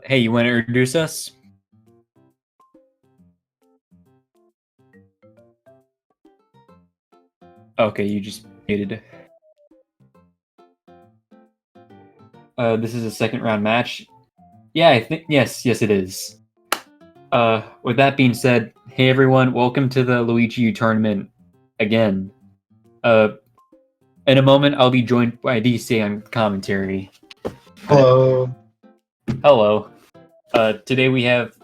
Hey, you want to introduce us? Okay, you just muted. This is a second round match. Yeah, I think yes, it is. With that being said, hey everyone, welcome to the Luigi U tournament again. In a moment, I'll be joined by DC on commentary. Hello. Hello. Today we have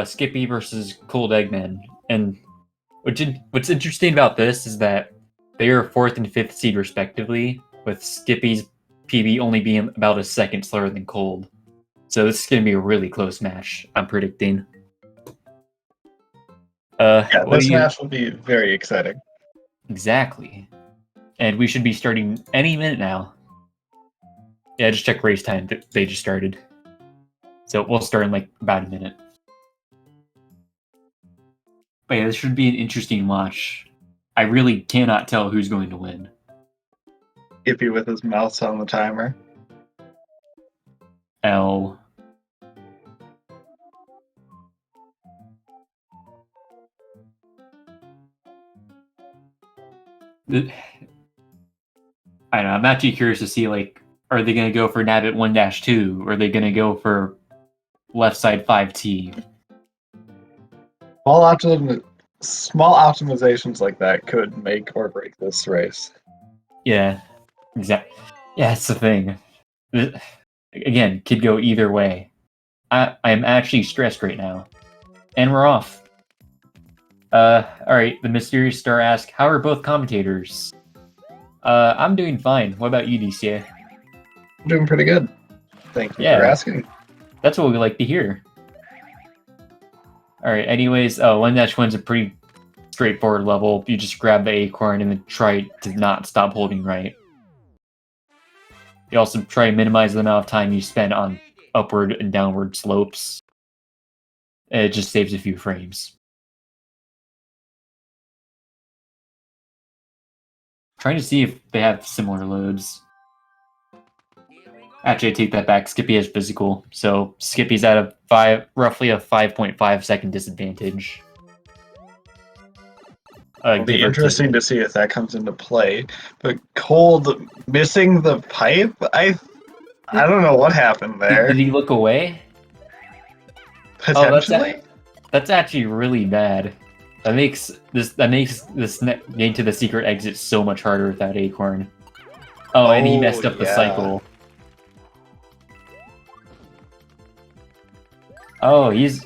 Skippy versus Coldeggman, and what's interesting about this is that they are 4th and 5th seed respectively, with Skippy's PB only being about a second slower than Cold. So this is going to be a really close match, I'm predicting. This match will be very exciting. Exactly. And we should be starting any minute now. Yeah, just check race time. They just started. So we'll start in like about a minute. But yeah, this should be an interesting watch. I really cannot tell who's going to win. Skippy with his mouse on the timer. L. I don't know, I'm actually curious to see, like, are they going to go for Nabbit 1-2? Or are they going to go for left side 5T? Small optimizations like that could make or break this race. Yeah, exactly. Yeah, that's the thing. Again, could go either way. I'm actually stressed right now. And we're off. Alright, the mysterious star asks, how are both commentators? I'm doing fine. What about you, DCA? I'm doing pretty good. Thank you for asking. That's what we like to hear. Alright, anyways, 1-1's a pretty straightforward level. You just grab the acorn and then try to not stop holding right. You also try to minimize the amount of time you spend on upward and downward slopes. It just saves a few frames. Trying to see if they have similar loads. Actually, I take that back. Skippy has physical, so Skippy's at roughly a 5.5 second disadvantage. It'll be interesting to see if that comes into play. But Cold missing the pipe, I don't know what happened there. Did he look away? Potentially. That's actually really bad. That makes this getting to the secret exit so much harder without acorn. Oh, and he messed up the cycle. Oh, he's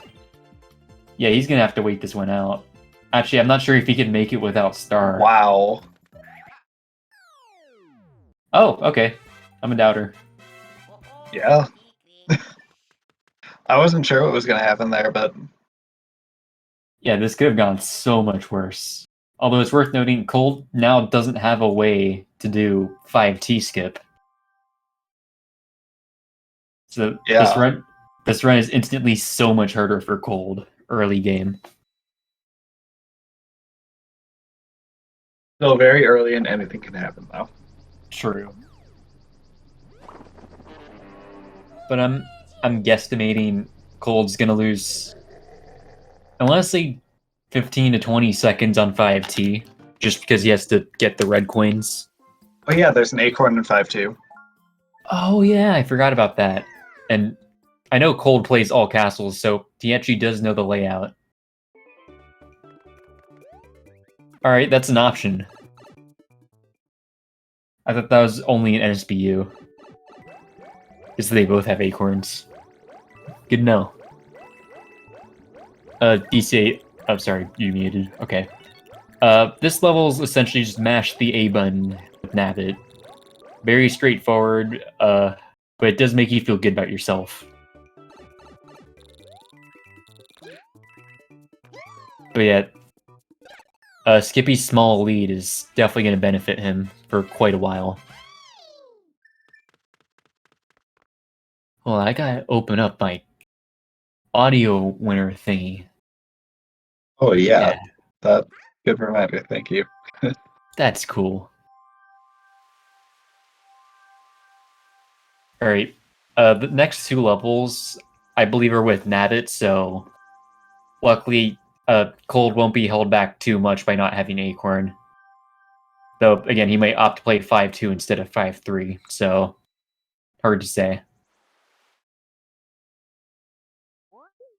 gonna have to wait this one out. Actually, I'm not sure if he can make it without star. Wow. Oh, okay. I'm a doubter. Yeah. I wasn't sure what was gonna happen there, but yeah, this could have gone so much worse. Although it's worth noting, Cold now doesn't have a way to do 5T skip. So yeah. this run is instantly so much harder for Cold early game. Still very early and anything can happen though. True. But I'm guesstimating Cold's gonna lose, I want to say 15 to 20 seconds on 5T, just because he has to get the red coins. Oh yeah, there's an acorn in 5-2. Oh yeah, I forgot about that. And I know Cold plays all castles, so he actually does know the layout. Alright, that's an option. I thought that was only an NSBU. Because they both have acorns. Good to know. DC8. Oh, sorry, you muted. Okay. This level's essentially just mash the A button with Nabbit. Very straightforward, but it does make you feel good about yourself. But yeah, Skippy's small lead is definitely going to benefit him for quite a while. Well, I gotta open up my audio winner thingy. Oh yeah. That good reminder, thank you. That's cool. Alright, the next two levels, I believe, are with Nabbit, so luckily, Cold won't be held back too much by not having Acorn. Though, again, he might opt to play 5-2 instead of 5-3, so hard to say.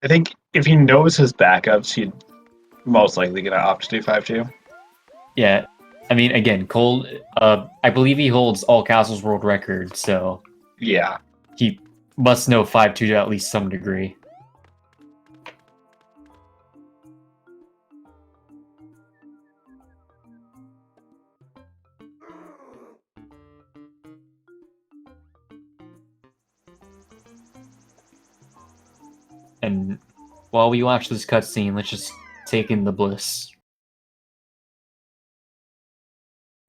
I think if he knows his backups, he'd most likely gonna opt to do 5-2. Yeah, I mean, again, Cold, I believe he holds all Castles world record, so Yeah. he must know 5-2 to at least some degree. And while we watch this cutscene, let's just take in the bliss.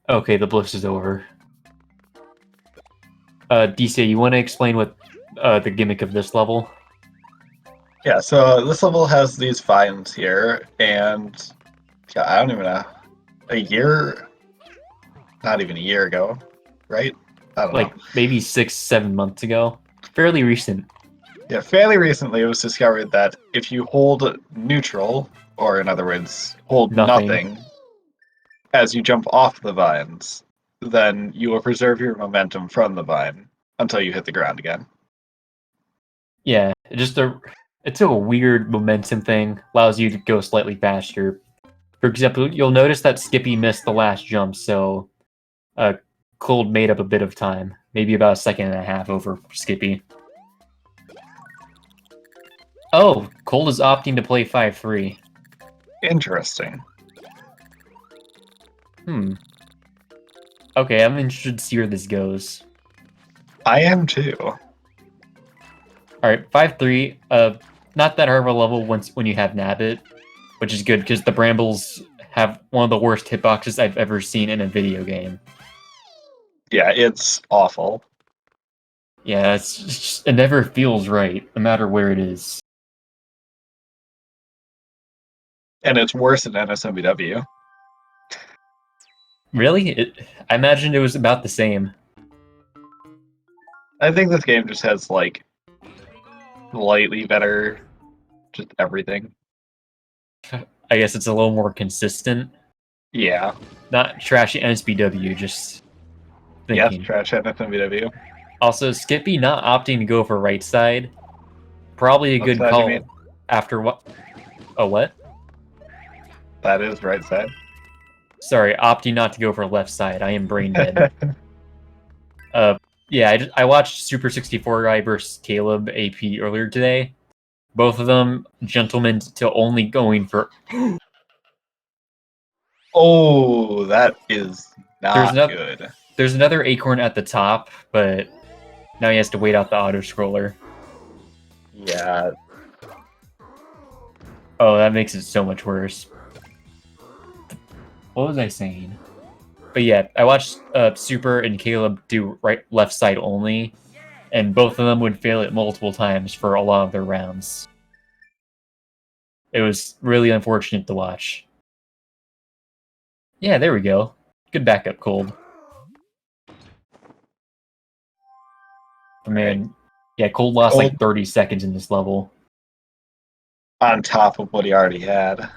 Okay, the bliss is over. DC, you want to explain what the gimmick of this level? Yeah, so this level has these vines here, and yeah, I don't even know. Not even a year ago, right? I don't Like know. maybe 6-7 months ago. Fairly recent. Yeah, fairly recently it was discovered that if you hold neutral, or in other words, hold nothing as you jump off the vines, then you will preserve your momentum from the vine until you hit the ground again. Yeah, it's a weird momentum thing. Allows you to go slightly faster. For example, you'll notice that Skippy missed the last jump, so Cold made up a bit of time. Maybe about a second and a half over Skippy. Oh, Cold is opting to play 5-3. Interesting. Okay, I'm interested to see where this goes. I am too. Alright, 5-3. Not that hard of a level when you have Nabbit, which is good because the Brambles have one of the worst hitboxes I've ever seen in a video game. Yeah, it's awful. Yeah, it never feels right, no matter where it is. And it's worse than NSMBW. Really? I imagined it was about the same. I think this game just has, like, slightly better just everything. I guess it's a little more consistent. Yeah. Not trashy NSBW, just Yes, thinking. trash NSMBW. Also, Skippy not opting to go for right side. Probably a What good side do you call mean? after what? Oh, what? That is right side. Sorry, opting not to go for left side. I am brain dead. Yeah, I watched Super 64 guy versus Caleb AP earlier today. Both of them gentlemen to only going for. Oh, that is There's not no, good. there's another acorn at the top, but now he has to wait out the auto scroller. Yeah. Oh, that makes it so much worse. What was I saying? But yeah, I watched Super and Caleb do left side only, and both of them would fail it multiple times for a lot of their rounds. It was really unfortunate to watch. Yeah, there we go. Good backup, Cold. Man, yeah, Cold lost Cold like 30 seconds in this level. on top of what he already had.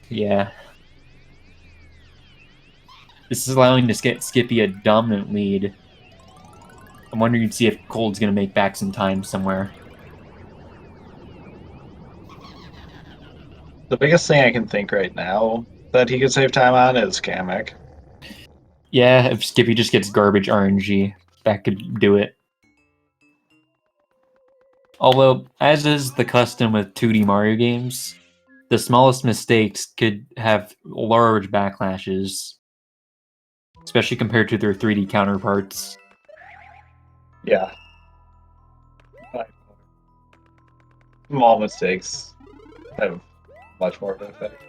Yeah. This is allowing to get Skippy a dominant lead. I'm wondering to see if Cold's going to make back some time somewhere. The biggest thing I can think right now that he could save time on is Kamek. Yeah, if Skippy just gets garbage RNG, that could do it. Although, as is the custom with 2D Mario games, the smallest mistakes could have large backlashes, especially compared to their 3D counterparts. Yeah. Small mistakes have much more of an effect.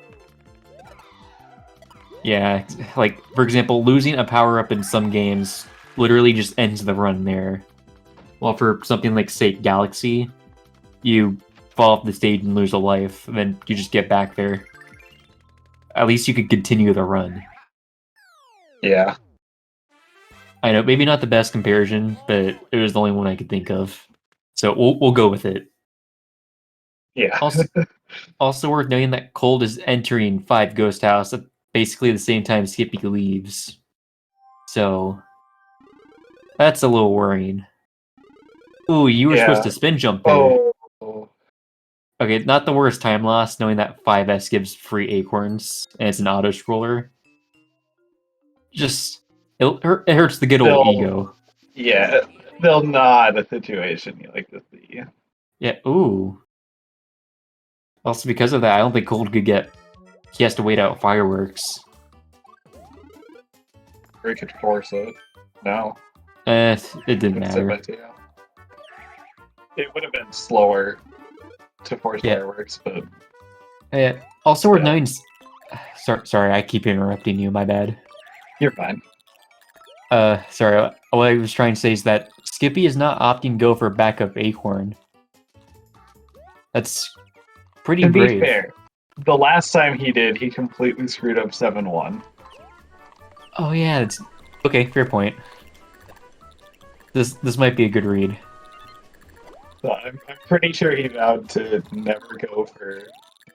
Yeah, like, for example, losing a power-up in some games literally just ends the run there. Well, for something like, say, Galaxy, you fall off the stage and lose a life, and then you just get back there. At least you could continue the run. Yeah. I know, maybe not the best comparison, but it was the only one I could think of. So we'll go with it. Yeah. Also worth noting that Cold is entering 5 Ghost House at basically the same time Skippy leaves. So that's a little worrying. Ooh, you were supposed to spin jump there. Oh. Okay, not the worst time loss, knowing that 5S gives free acorns, and it's an auto-scroller. Just, it hurts the good old ego. Yeah, still not a situation you like to see. Yeah, ooh. Also, because of that, I don't think Cold could get... He has to wait out fireworks. Or he could force it. No. It didn't matter. It would have been slower to force fireworks, but... Also worth noting... Sorry, I keep interrupting you, my bad. You're fine. Sorry, what I was trying to say is that Skippy is not opting to go for backup acorn. That's pretty brave. To be fair, the last time he did, he completely screwed up 7-1. Oh yeah, it's... Okay, fair point. This might be a good read. So I'm pretty sure he vowed to never go for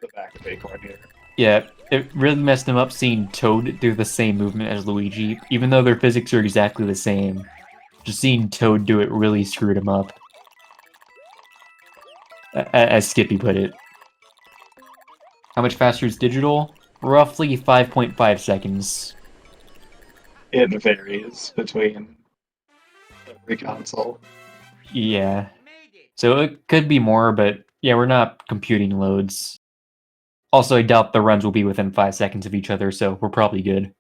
the backup acorn here. Yeah, it really messed him up seeing Toad do the same movement as Luigi, even though their physics are exactly the same. Just seeing Toad do it really screwed him up. As Skippy put it. How much faster is digital? Roughly 5.5 seconds. It varies between every console. Yeah. So it could be more, but yeah, we're not computing loads. Also, I doubt the runs will be within 5 seconds of each other, so we're probably good.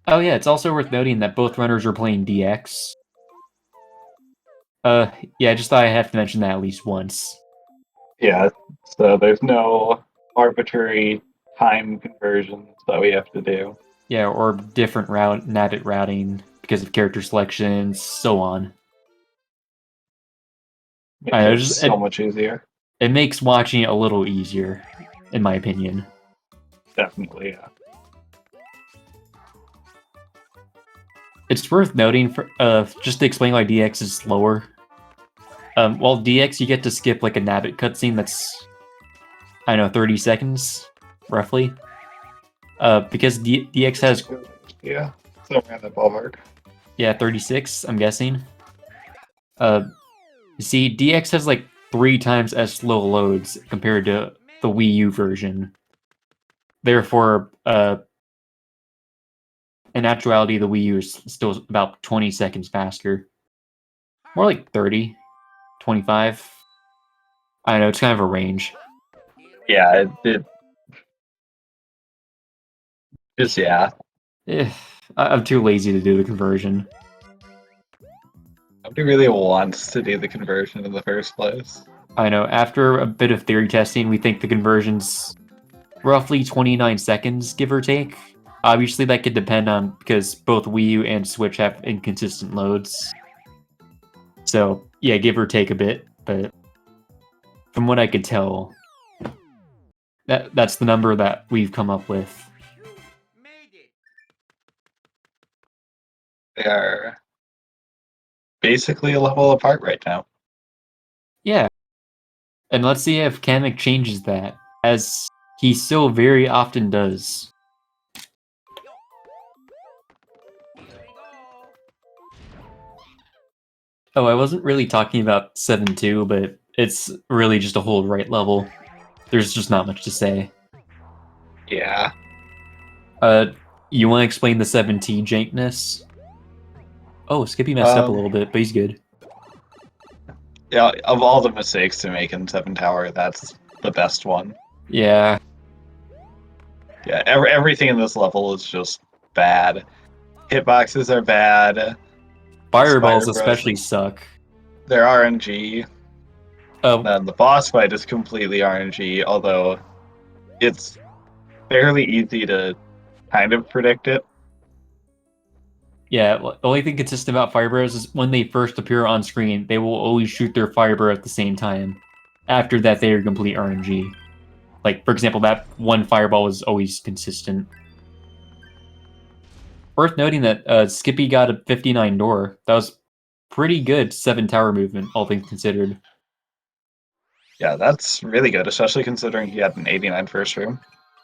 Oh yeah, it's also worth noting that both runners are playing DX. Yeah, I just thought I have to mention that at least once. Yeah, so there's no arbitrary time conversions that we have to do. Yeah, or different nabbit routing because of character selections, so on. It's so much easier. It makes watching it a little easier, in my opinion. Definitely, yeah. It's worth noting, just to explain why DX is slower. While DX, you get to skip like a nabbit cutscene that's, I don't know, 30 seconds, roughly. Because DX has... Yeah, somewhere in the ballpark. Yeah, 36, I'm guessing. See, DX has like 3 times as slow loads compared to the Wii U version. Therefore, in actuality, the Wii U is still about 20 seconds faster. More like 30, 25. I don't know, it's kind of a range. Yeah, just, yeah. I'm too lazy to do the conversion. Nobody really wants to do the conversion in the first place. I know, after a bit of theory testing, we think the conversion's roughly 29 seconds, give or take. Obviously, that could depend on, because both Wii U and Switch have inconsistent loads. So, yeah, give or take a bit, but from what I could tell, that's the number that we've come up with. They are basically a level apart right now. Yeah. And let's see if Kamek changes that, as he so very often does. Oh, I wasn't really talking about 7-2, but it's really just a whole right level. There's just not much to say. Yeah. You want to explain the 7T jankness? Oh, Skippy messed up a little bit, but he's good. Yeah, of all the mistakes to make in 7 Tower, that's the best one. Yeah. Yeah, everything in this level is just bad. Hitboxes are bad. Fireballs especially suck. They're RNG. Oh. And the boss fight is completely RNG, although it's fairly easy to kind of predict it. Yeah, the only thing consistent about Fireballs is when they first appear on screen, they will always shoot their Fireball at the same time. After that, they are complete RNG. Like, for example, that one Fireball is always consistent. Worth noting that Skippy got a 59 door. That was pretty good 7 tower movement, all things considered. Yeah, that's really good, especially considering he had an 89 first room.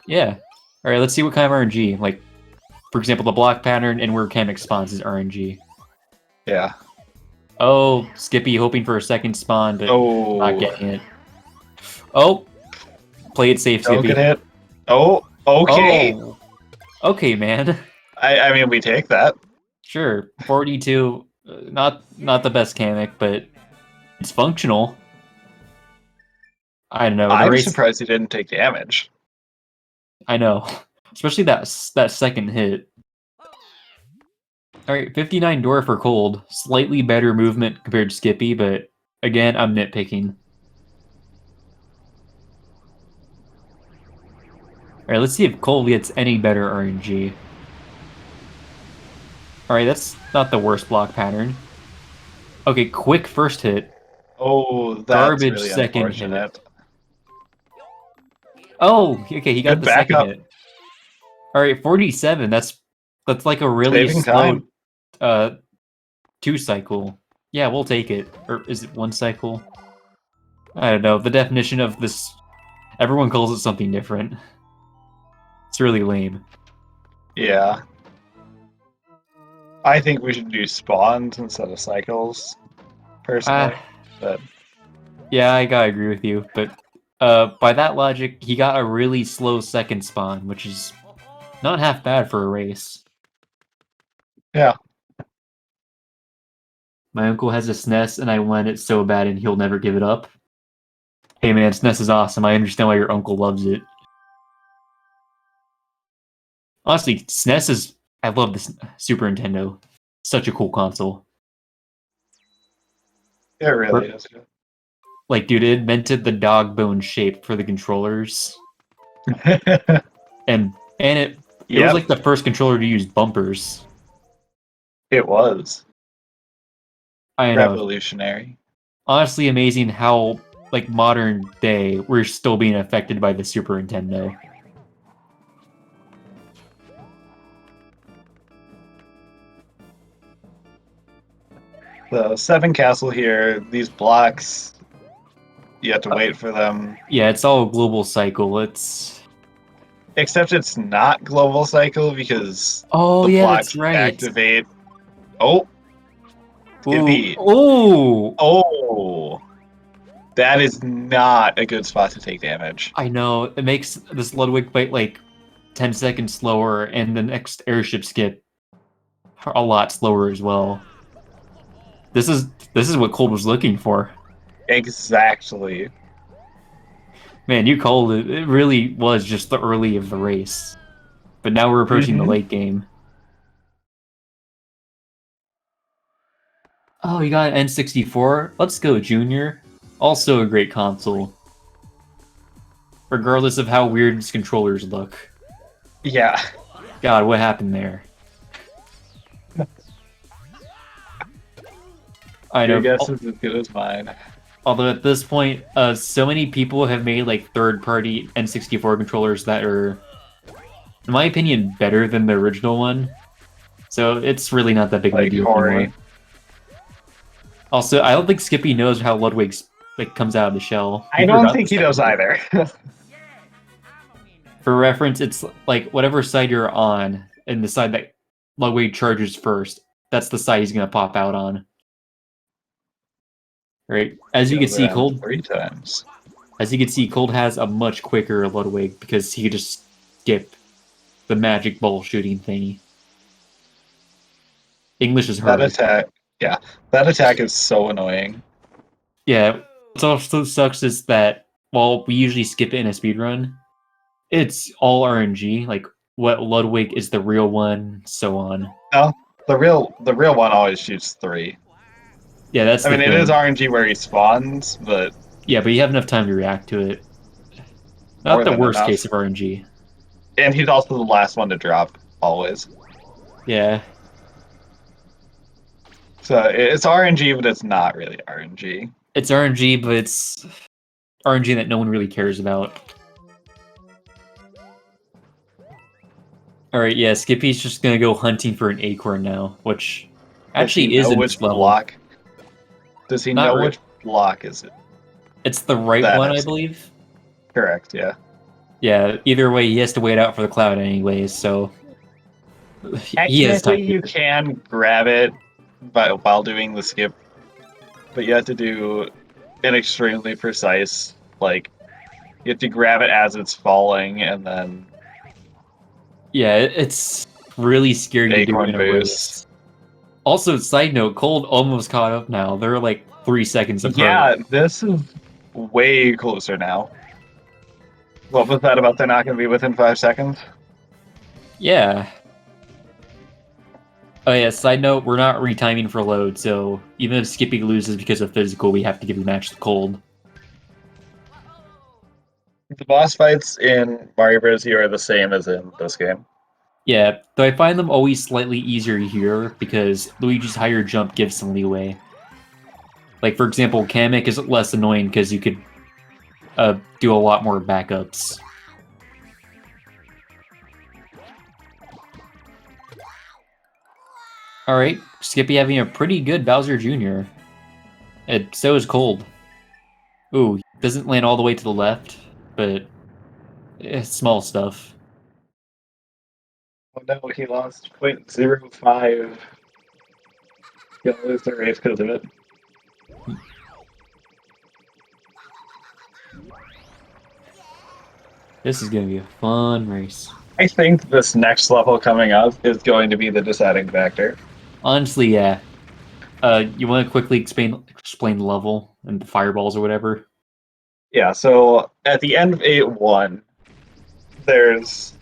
Yeah. All right, let's see what kind of RNG. Like, for example, the block pattern and where Kamek spawns is RNG. Yeah. Oh, Skippy hoping for a second spawn, but not Oh, getting it. Oh, play it safe, don't Skippy. get hit. Oh, okay. Oh, okay, man. I mean, we take that. Sure, 42. Not the best Kamek, but it's functional. I don't know. The I'm race. surprised he didn't take damage. I know, especially that second hit. All right, 59 door for Cold. Slightly better movement compared to Skippy, but again, I'm nitpicking. All right, let's see if Cold gets any better RNG. All right, that's not the worst block pattern. Okay, quick first hit. Oh, that's Garbage really second hit. unfortunate. Oh, okay, he got Good the second backup. hit. All right, 47. That's like a really Saving slow time. 2 cycle. Yeah, we'll take it. Or is it 1 cycle? I don't know. The definition of this, everyone calls it something different. It's really lame. Yeah. I think we should do spawns instead of cycles, personally. But Yeah, I gotta agree with you. But by that logic, he got a really slow second spawn, which is not half bad for a race. yeah, My uncle has a SNES, and I want it so bad, and he'll never give it up. Hey man, SNES is awesome. I understand why your uncle loves it. Honestly, SNES is... I love this Super Nintendo. Such a cool console. it really is good. Like, dude, it invented the dog bone shape for the controllers. And it was Yep, like the first controller to use bumpers. it was I know. revolutionary. Honestly amazing how, like, modern day, we're still being affected by the Super Nintendo. The 7 castle here, these blocks, you have to wait for them. Yeah, it's all a global cycle. It's... Except it's not global cycle because Oh, the yeah, blocks that's right. activate. Oh, Ooh. Skippy. Ooh! Oh, that is not a good spot to take damage. I know. It makes this Ludwig fight, like, 10 seconds slower, and the next airship skip a lot slower as well. This is what Cole was looking for. Exactly. Man, you called it. It really was just the early of the race. But now we're approaching the late game. Oh, you got an N64? Let's go, Junior. Also a great console. Regardless of how weird its controllers look. Yeah. God, what happened there? I Your know. guess is as good as mine. Although at this point, so many people have made like third-party N64 controllers that are, in my opinion, better than the original one. So it's really not that big of a Like deal Hori. anymore. Also, I don't think Skippy knows how Ludwig's like comes out of the shell. I don't think he knows either. For reference, it's like whatever side you're on, and the side that Ludwig charges first, that's the side he's gonna pop out on. Right? As you can see, Cold 3 times. As you can see, Cold has a much quicker Ludwig because he could just skip the magic ball shooting thingy. English is hard. That attack, yeah, that attack is so annoying. Yeah, what also sucks is that while we usually skip it in a speedrun, it's all RNG. Like what Ludwig is the real one, so on. No, the real one always shoots 3. Yeah, that's I the mean, thing. it is RNG where he spawns, but Yeah, but you have enough time to react to it. Not more the than worst enough. case of RNG. And he's also the last one to drop, always. Yeah. So it's RNG, but it's not really RNG. It's RNG, but it's RNG that no one really cares about. Alright, yeah, Skippy's just gonna go hunting for an acorn now, which Does he actually is know in which this level. block? Does he Not know re- which block is it? It's the right That one, I've I seen. believe. Correct, yeah. Yeah, either way, he has to wait out for the cloud anyways, so he has time Technically, you here. can grab it while doing the skip, but you have to do an extremely precise, like, you have to grab it as it's falling, and then Yeah, it's really scary to do acorn in a boost. race. Also, side note, Cold almost caught up now. They're like 3 seconds apart. Yeah, this is way closer now. What was that about? They're not going to be within 5 seconds? Yeah. Oh yeah, side note, we're not retiming for load, so even if Skippy loses because of physical, we have to give the match to Cold. The boss fights in Mario Bros. U are the same as in this game. Yeah, though I find them always slightly easier here because Luigi's higher jump gives some leeway. Like, for example, Kamek is less annoying because you could do a lot more backups. Alright, Skippy having a pretty good Bowser Jr. And so is Cold. Ooh, doesn't land all the way to the left, but small stuff. Oh no, he lost 0.05. He'll lose the race because of it. This is gonna be a fun race. I think this next level coming up is going to be the deciding factor. Honestly, yeah. You want to quickly explain the level and the fireballs or whatever? Yeah, so at the end of 8-1, there's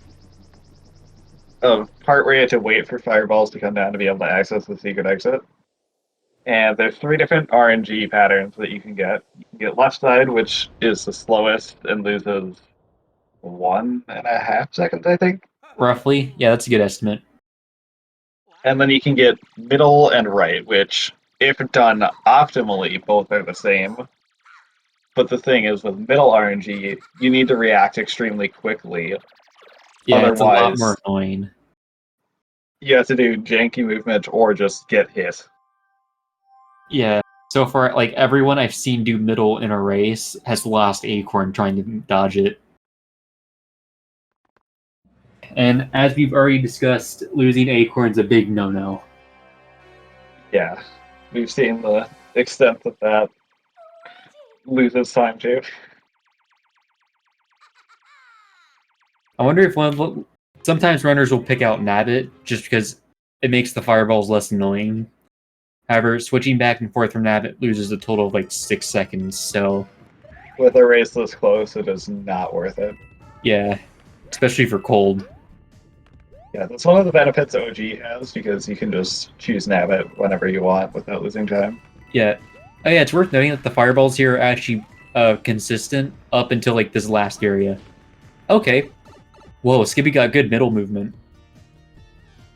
a part where you have to wait for fireballs to come down to be able to access the secret exit. And there's 3 different RNG patterns that you can get. You can get left side, which is the slowest and loses 1.5 seconds, I think. Roughly, yeah, that's a good estimate. And then you can get middle and right, which, if done optimally, both are the same. But the thing is, with middle RNG, you need to react extremely quickly. Yeah, it's a lot Otherwise, more annoying. you have to do janky movement or just get hit. Yeah, so far, like everyone I've seen do middle in a race has lost Acorn trying to dodge it. And as we've already discussed, losing Acorn's a big no-no. Yeah, we've seen the extent that that loses time to. I wonder if sometimes runners will pick out Nabbit just because it makes the fireballs less annoying. However, switching back and forth from Nabbit loses a total of like 6 seconds, so With a race this close, it is not worth it. yeah, especially for Cold. Yeah, that's one of the benefits OG has because you can just choose Nabbit whenever you want without losing time. Yeah. Oh yeah, it's worth noting that the fireballs here are actually consistent up until like this last area. Okay. Whoa, Skippy got good middle movement.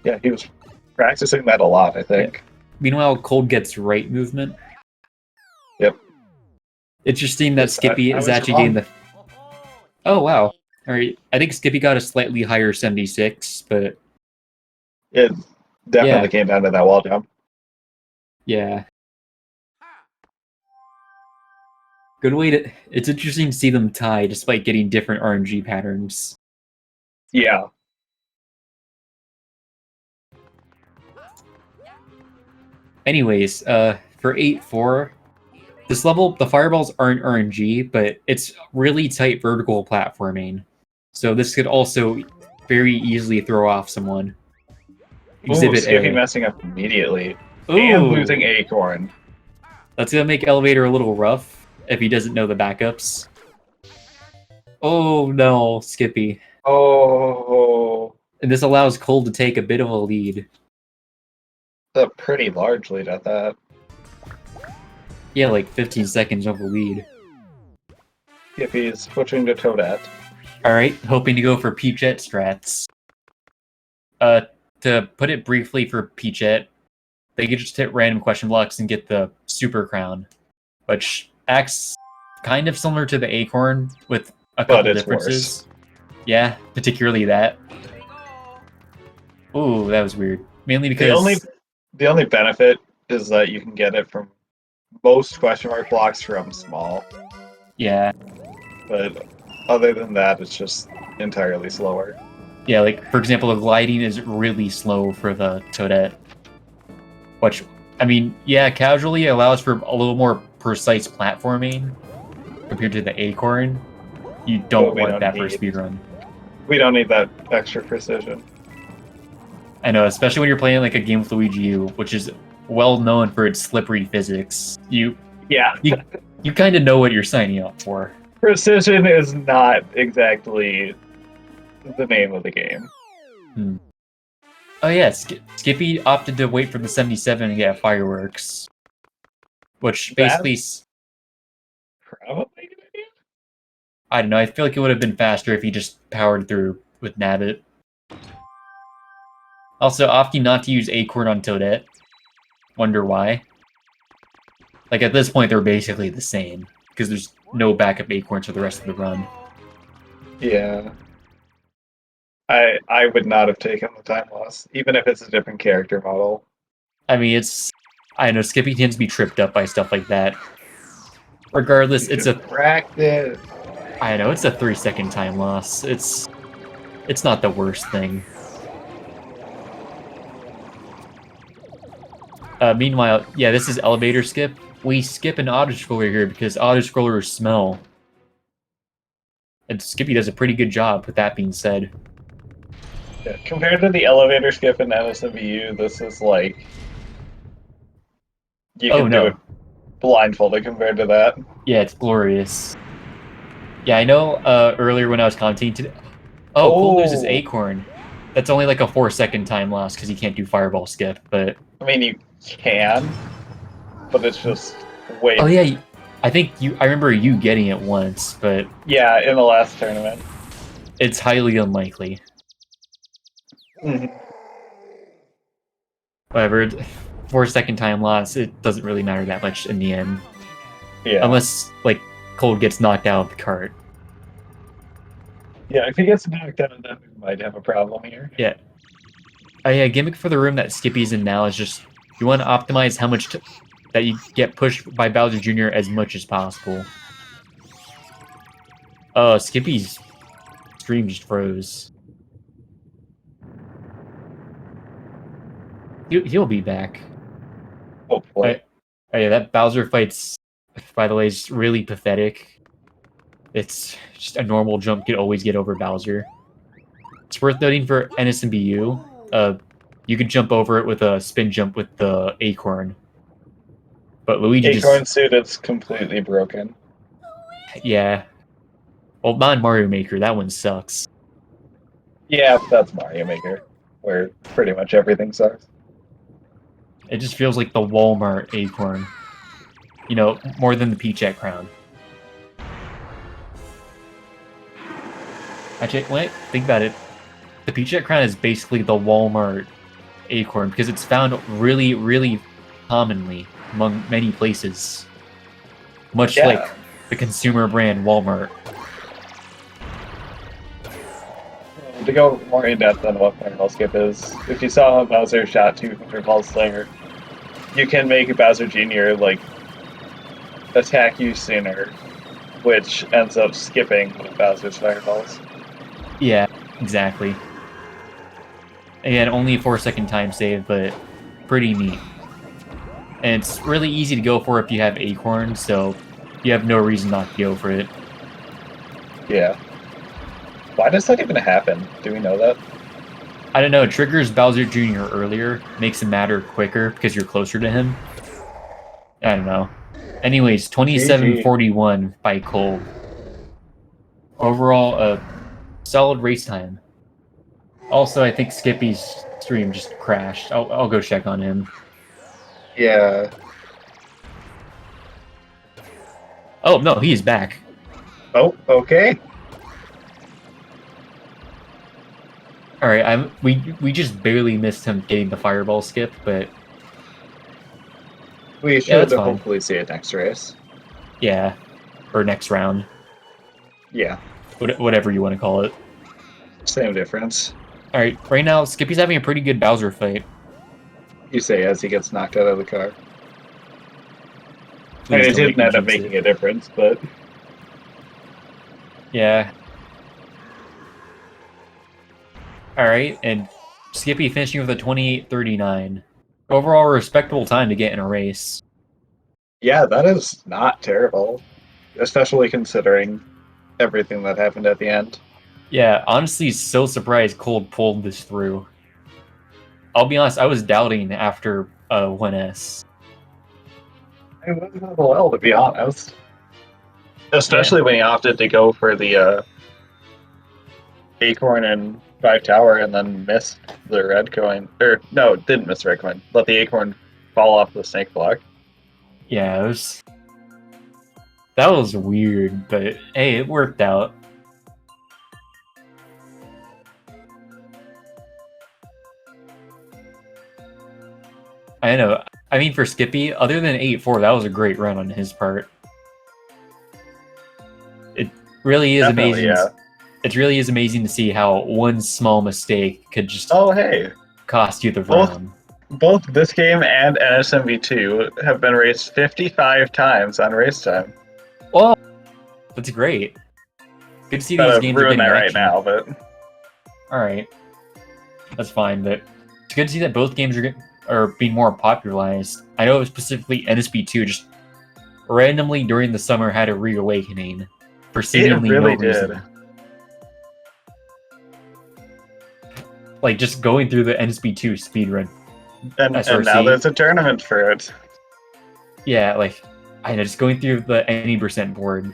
Yeah, he was practicing that a lot, I think. Yeah. Meanwhile, Cold gets right movement. Yep. Interesting that Skippy I is was actually wrong. getting the... Oh, wow. Alright, I think Skippy got a slightly higher 76, but It definitely yeah, came down to that wall jump. yeah. Good way to... It's interesting to see them tie despite getting different RNG patterns. Yeah. Anyways, for 8-4, this level, the fireballs aren't RNG, but it's really tight vertical platforming. So this could also very easily throw off someone. Ooh, Exhibit Skippy A. messing up immediately. And Ooh! losing Acorn. That's gonna make Elevator a little rough if he doesn't know the backups. Oh no, Skippy. Oh, And this allows Cole to take a bit of a lead. a pretty large lead at that. Yeah, like 15 seconds of a lead. Skippy's switching to Toadette. Alright, hoping to go for Peachette strats. To put it briefly for Peachette, they could just hit random question blocks and get the Super Crown, which acts kind of similar to the Acorn with a But couple it's differences. Yeah, particularly that. Ooh, that was weird. Mainly The because only benefit is that you can get it from most question mark blocks from small, yeah, but other than that, it's just entirely slower. yeah. Like for example, the gliding is really slow for the Toadette, which I mean, yeah, casually allows for a little more precise platforming compared to the Acorn. You But don't want that for a speedrun. we don't need that extra precision. I know, especially when you're playing like a game with Luigi U, which is well known for its slippery physics. Yeah, You kind of know what you're signing up for. precision is not exactly the name of the game. Hmm. Oh yeah, Skippy opted to wait for the 77 and get fireworks, which basically, That's probably a good idea. I don't know. I feel like it would have been faster if he just powered through with Nabbit. Also, opting not to use Acorn on Toadette. Wonder why. Like at this point, they're basically the same because there's no backup Acorns for the rest of the run. Yeah. I would not have taken the time loss, even if it's a different character model. I mean, I know Skippy tends to be tripped up by stuff like that. Regardless, You should practice. I know it's a 3-second time loss. It's not the worst thing. Meanwhile, yeah, this is elevator skip. We skip an auto-scroller here because auto-scrollers smell. And Skippy does a pretty good job, with that being said. Yeah, compared to the elevator skip in NSMBU, this is like you Oh can do no. it blindfolded compared to that. Yeah, it's glorious. Yeah, I know earlier when I was commenting today... Oh, Cool loses Oh, Acorn. That's only like a 4-second time loss because he can't do Fireball skip, but... I mean you can, but it's just way. Oh yeah, I remember you getting it once, but Yeah, in the last tournament. it's highly unlikely. Mhm. Whatever, 4-second time loss, it doesn't really matter that much in the end. Yeah, Unless, like, Cold gets knocked out of the cart. yeah. If he gets knocked out, then we might have a problem here. Yeah. Oh yeah, gimmick for the room that Skippy's in now is just, you want to optimize how much that you get pushed by Bowser Jr. as much as possible. Skippy's stream just froze. He'll be back. Hopefully. Oh yeah, that Bowser fight's, by the way, is really pathetic. It's just a normal jump could always get over Bowser. It's worth noting for NSMBU, you could jump over it with a spin jump with the Acorn. But Luigi Acorn suit is completely broken. yeah. Well, not in Mario Maker, that one sucks. Yeah, that's Mario Maker, where pretty much everything sucks. It just feels like the Walmart Acorn. You know, more than the Peach Crown. Actually, wait, think about it. The Peach Crown is basically the Walmart Acorn because it's found really, really commonly among many places. Much like the consumer brand Walmart. To go more in depth on what Fireball Skip is, if you saw how Bowser shot 200 Ball Slayer, you can make Bowser Jr. like attack you sooner, which ends up skipping Bowser's fireballs. Yeah, exactly. Again, only a 4-second time save, but pretty neat. And it's really easy to go for if you have Acorn, so you have no reason not to go for it. Yeah. Why does that even happen? Do we know that? I don't know, it triggers Bowser Jr. earlier, makes him matter quicker because you're closer to him. I don't know. Anyways, 27:41 by Cold. Overall, a solid race time. Also, I think Skippy's stream just crashed. I'll go check on him. Yeah. Oh, no, he's back. Oh, okay. Alright, we just barely missed him getting the fireball skip, but... We should hopefully see it next race. Yeah. Or next round. Yeah. Whatever you want to call it. Same difference. Alright, right now, Skippy's having a pretty good Bowser fight. You say as he gets knocked out of the car. I mean, Please it don't make didn't me end up jinx making it. a difference, but... Yeah. Alright, and Skippy finishing with a 28:39. Overall, respectable time to get in a race. Yeah, that is not terrible. Especially considering everything that happened at the end. Yeah, honestly, so surprised Cold pulled this through. I'll be honest, I was doubting after 1S. It wasn't well, to be honest. Yeah, Especially when he opted to go for the acorn and 5 tower and then missed the red coin. Or, no, didn't miss the red coin. Let the acorn fall off the snake block. yeah, that was weird, but hey, it worked out. I know. I mean, for Skippy, other than 8-4, that was a great run on his part. It really is Definitely, amazing. yeah. It really is amazing to see how one small mistake could just Oh, hey. cost you the Both round. both this game and NSMV2 have been raced 55 times on race time. Oh, that's great. Good to see Not these to games are ruin that getting right action. now, but All right, that's fine. But it's good to see that both games are being more popularized. I know specifically NSB2 just randomly during the summer had a reawakening for seemingly no really reason. did. Like just going through the NSB2 speedrun. And SRC. now there's a tournament for it. Yeah, like I know, just going through the any percent board.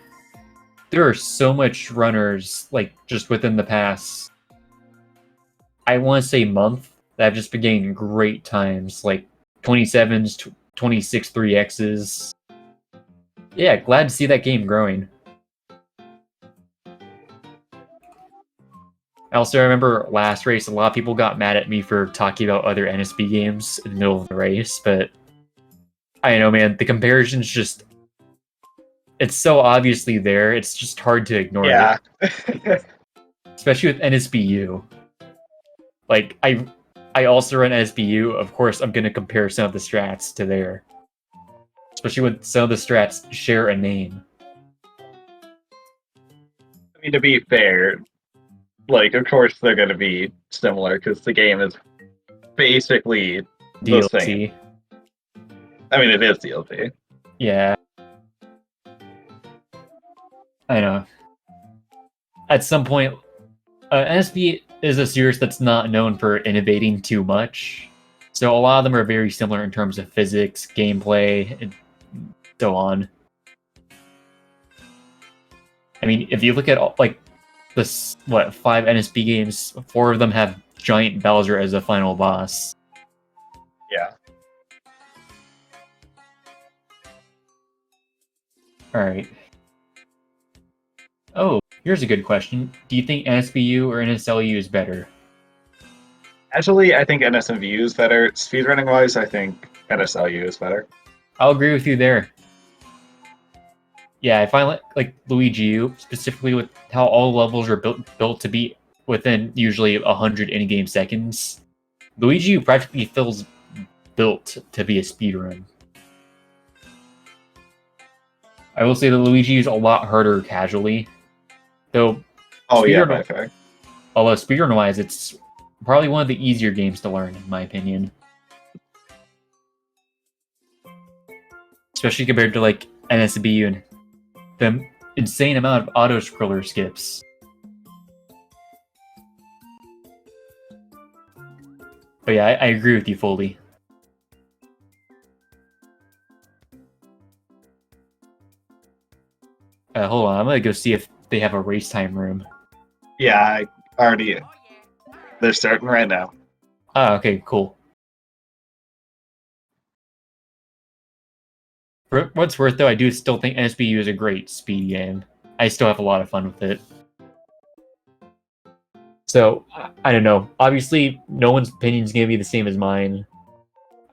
There are so much runners like just within the past, I want to say month, that have just been getting great times, like 27s, 26 3x's. Yeah, glad to see that game growing. I also remember last race, a lot of people got mad at me for talking about other NSB games in the middle of the race, but I don't know, man, the comparison's just, it's so obviously there, it's just hard to ignore Yeah. it. Especially with NSBU. Like, I also run NSBU, of course I'm gonna compare some of the strats to there. Especially when some of the strats share a name. I mean, to be fair, like, of course they're going to be similar because the game is basically the same. DLC. I mean, it is DLC. Yeah. I know. At some point, NSB is a series that's not known for innovating too much. So a lot of them are very similar in terms of physics, gameplay, and so on. I mean, if you look at like this, 5 NSB games, 4 of them have Giant Bowser as a final boss. Yeah. Alright. Oh, here's a good question. Do you think NSBU or NSLU is better? Actually, I think NSMVU is better. Speedrunning wise, I think NSLU is better. I'll agree with you there. Yeah, I find like Luigi U, specifically with how all levels are built to be within usually 100 in-game seconds. Luigi U practically feels built to be a speedrun. I will say that Luigi U is a lot harder casually, though. Oh, yeah, Speedrun, by fair. although speedrun-wise, it's probably one of the easier games to learn, in my opinion. Especially compared to like NSBU and the insane amount of auto-scroller skips. But yeah, I agree with you fully. Hold on, I'm gonna go see if they have a race time room. Yeah, I already. They're starting right now. Ah, okay, cool. For what's worth, though, I do still think NSBU is a great speed game. I still have a lot of fun with it. So, I don't know. Obviously, no one's opinion is going to be the same as mine.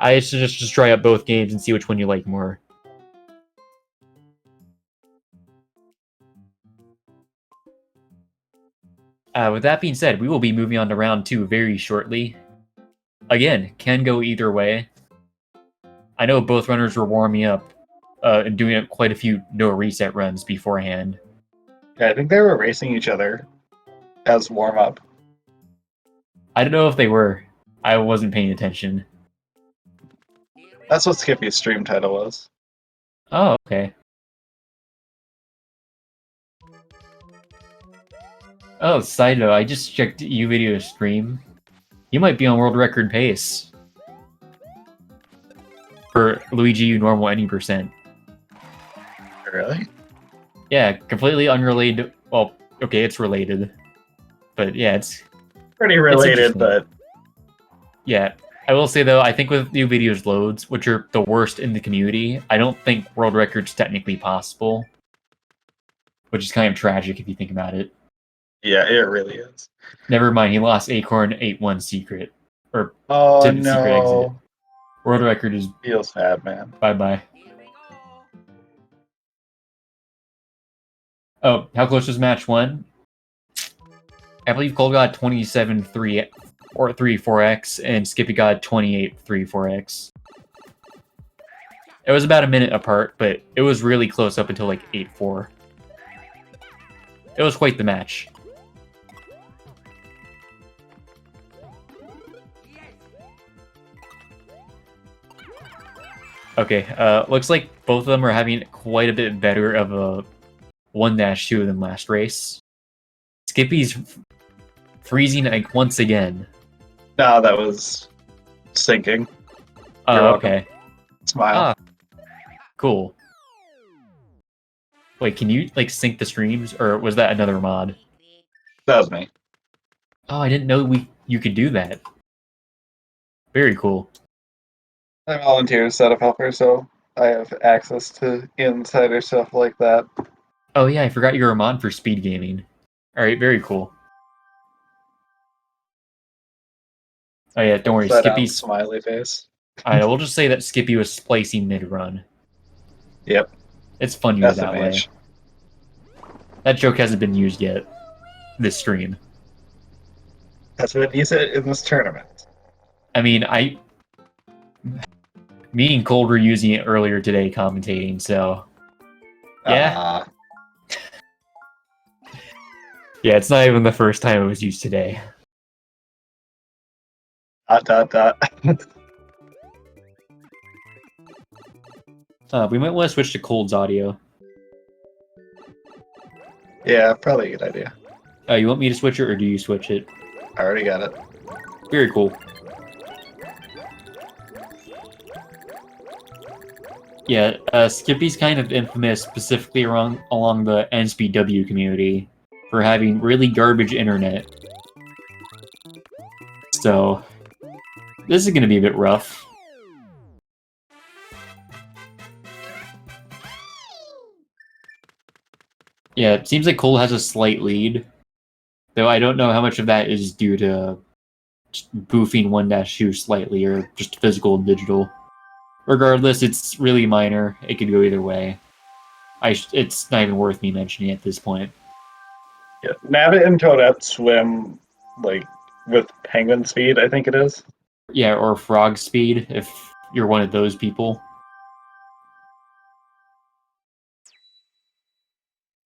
I should just try out both games and see which one you like more. With that being said, we will be moving on to round 2 very shortly. Again, can go either way. I know both runners were warming up and doing quite a few no reset runs beforehand. Yeah, I think they were racing each other as warm up. I don't know if they were. I wasn't paying attention. That's what Skippy's stream title was. Oh, okay. Oh, side note, I just checked UVideo's stream. You might be on world record pace for Luigi U normal any percent. Really? Yeah, completely unrelated. Well, okay, it's related, but yeah, it's Pretty related, interesting. but yeah. I will say though, I think with new videos loads, which are the worst in the community, I don't think world record's technically possible, which is kind of tragic if you think about it. yeah, it really is. Never mind, he lost Acorn 8-1 secret, or Oh to the secret exit. no. World record is Feels sad, man. bye-bye. Oh, how close was match 1? I believe Cole got 27-3 or 3-4x, and Skippy got 28-3-4x. It was about a minute apart, but it was really close up until like 8-4. It was quite the match. Okay, looks like both of them are having quite a bit better of a 1-2 than last race. Skippy's freezing like once again. No, that was sinking. Oh, You're welcome. okay. Smile. Cool. Wait, can you like sync the streams, or was that another mod? That was me. Oh, I didn't know you could do that. Very cool. I volunteer as setup helper, so I have access to insider stuff like that. Oh yeah, I forgot you were a mod for SpeedGaming. Alright, very cool. Oh yeah, don't worry, Upside down Skippy's... smiley face. I know, we'll just say that Skippy was splicing mid-run. Yep. It's fun used that way. SMH. That joke hasn't been used yet. This stream. That's what he said in this tournament. I mean, me and Cold were using it earlier today commentating, so... Yeah. Yeah, it's not even the first time it was used today. ... we might want to switch to Cold's audio. Yeah, probably a good idea. You want me to switch it, or do you switch it? I already got it. Very cool. Yeah, Skippy's kind of infamous specifically along the NSPW community for having really garbage internet. So, this is going to be a bit rough. Yeah, it seems like Cole has a slight lead, though I don't know how much of that is due to just boofing 1-2 slightly, or just physical and digital. Regardless, it's really minor. It could go either way. It's not even worth me mentioning at this point. Yeah. Nabbit and Toadette swim like with penguin speed, I think it is. Yeah, or frog speed, if you're one of those people.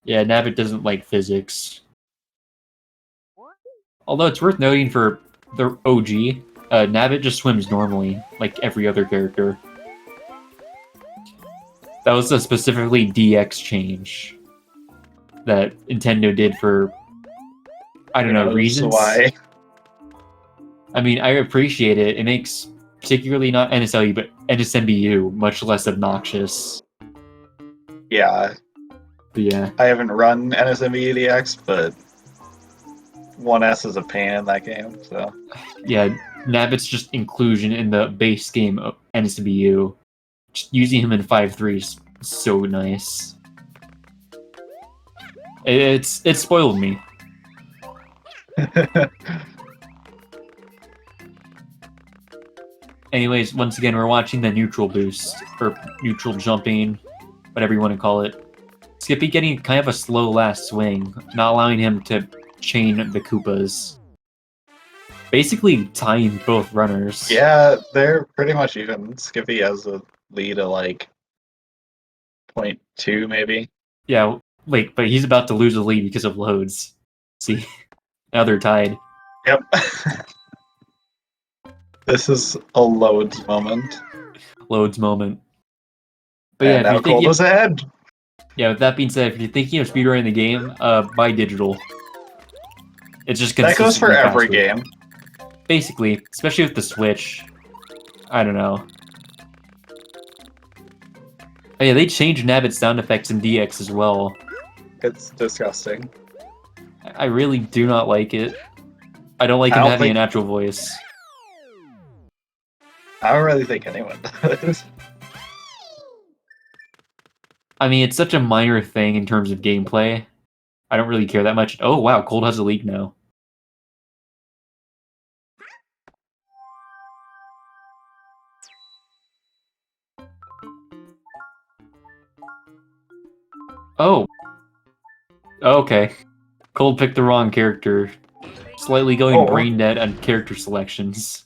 Yeah, Nabbit doesn't like physics. Although it's worth noting for the OG, Nabbit just swims normally, like every other character. That was a specifically DX change that Nintendo did for, I don't know, reasons. Why? I mean, I appreciate it. It makes particularly not NSLU, but NSMBU much less obnoxious. Yeah. But yeah. I haven't run NSMB DX, but 1S is a pain in that game, so. Yeah, Nabbit's just inclusion in the base game of NSMBU. Just using him in 5.3 is so nice. It spoiled me. Anyways, once again, we're watching the neutral boost, or neutral jumping, whatever you want to call it. Skippy getting kind of a slow last swing, not allowing him to chain the Koopas. Basically tying both runners. Yeah, they're pretty much even. Skippy has a lead of like 0.2 maybe. Yeah, wait, but he's about to lose a lead because of loads. See? Now they're tied. Yep. This is a loads moment. Loads moment. But And yeah, if now you're Cold thinking, is ahead. yeah, with that being said, if you're thinking of speedrunning the game, buy digital. It's just That goes for consistently every faster. game. Basically, especially with the Switch. I don't know. Oh yeah, they changed Nabbit's sound effects in DX as well. It's disgusting. I really do not like it. I don't like I him don't having think- a natural voice. I don't really think anyone does. I mean, it's such a minor thing in terms of gameplay. I don't really care that much. Oh wow, Cold has a leak now. Oh. Okay. Cold picked the wrong character. Slightly going brain dead on character selections.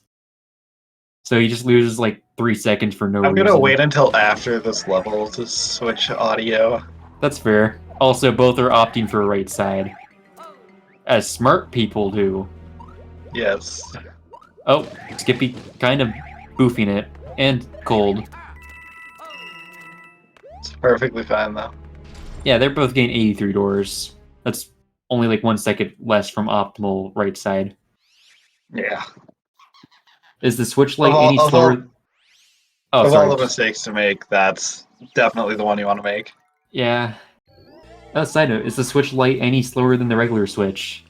So he just loses like 3 seconds for no I'm reason. gonna wait until after this level to switch audio. That's fair. Also, both are opting for right side. As smart people do. Yes. Oh, Skippy kind of boofing it. And Cold. It's perfectly fine though. Yeah, they're both getting 83 doors. That's only like 1 second less from optimal right side. Yeah. Is the switch light Of all- any of slower? Oh, Of sorry. all the mistakes to make, that's definitely the one you want to make. Yeah. Side note, is the Switch Lite any slower than the regular Switch?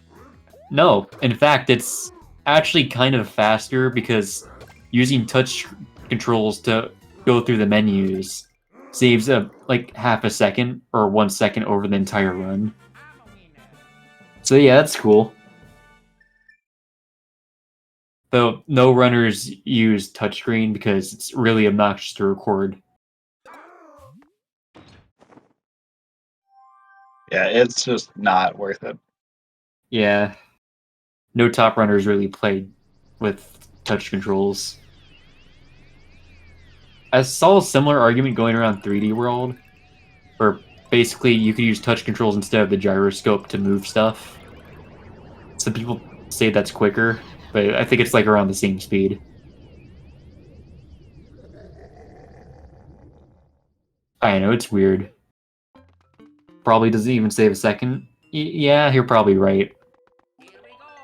No. In fact, it's actually kind of faster because using touch controls to go through the menus saves like half a second or 1 second over the entire run. So yeah, that's cool. Though no runners use touchscreen because it's really obnoxious to record. Yeah, it's just not worth it. Yeah. No top runners really played with touch controls. I saw a similar argument going around 3D World, where basically you could use touch controls instead of the gyroscope to move stuff. Some people say that's quicker, but I think it's like around the same speed. I know, it's weird. Probably doesn't even save a second. Yeah, you're probably right.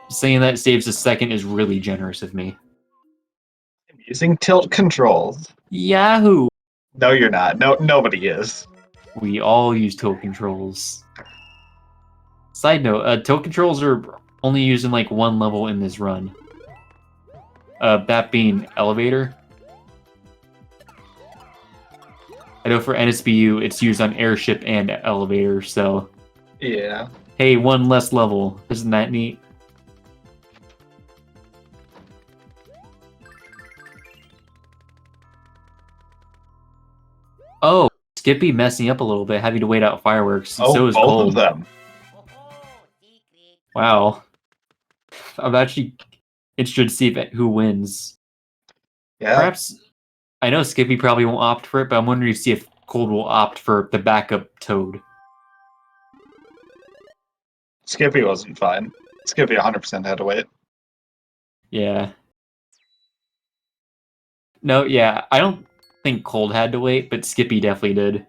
Saying that saves a second is really generous of me. I'm using tilt controls. Yahoo! No, you're not. No, nobody is. We all use tilt controls. Side note, tilt controls are only used in like one level in this run. That being elevator. I know for NSBU it's used on airship and elevator, so Yeah. hey, one less level. Isn't that neat? Oh, Skippy messing up a little bit, having to wait out fireworks. Oh, So is both Cold. of them. Wow. I'm actually interested to see who wins. Yeah. Perhaps, I know Skippy probably won't opt for it, but I'm wondering to see if Cold will opt for the backup Toad. Skippy wasn't fine. Skippy 100% had to wait. Yeah. No, yeah, I don't think Cold had to wait, but Skippy definitely did.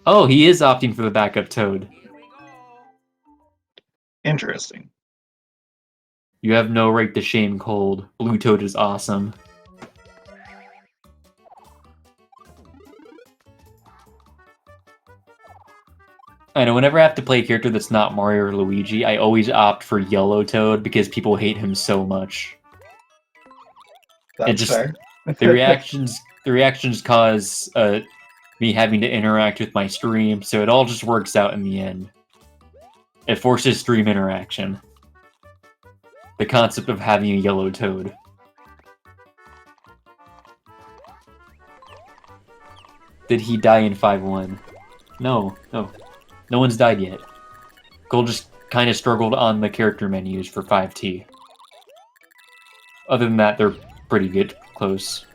Oh, he is opting for the backup Toad. Interesting. You have no right to shame Cold. Blue Toad is awesome. I know, whenever I have to play a character that's not Mario or Luigi, I always opt for Yellow Toad because people hate him so much. That's just- fair. The reactions cause me having to interact with my stream, so it all just works out in the end. It forces stream interaction. The concept of having a yellow toad. Did he die in 5-1? No. No one's died yet. Cold just kind of struggled on the character menus for 5T. Other than that, they're pretty good, close.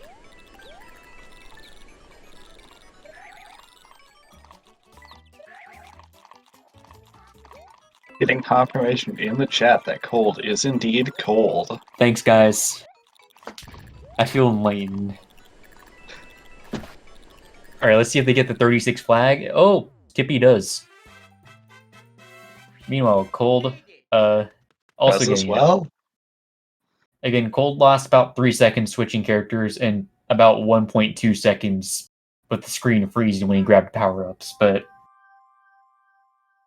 Getting confirmation in the chat that Cold is indeed cold. Thanks, guys. I feel enlightened. Alright, let's see if they get the 36 flag. Oh, Skippy does. Meanwhile, Cold, also Does getting as well. Again, Cold lost about 3 seconds switching characters and about 1.2 seconds with the screen freezing when he grabbed power-ups, but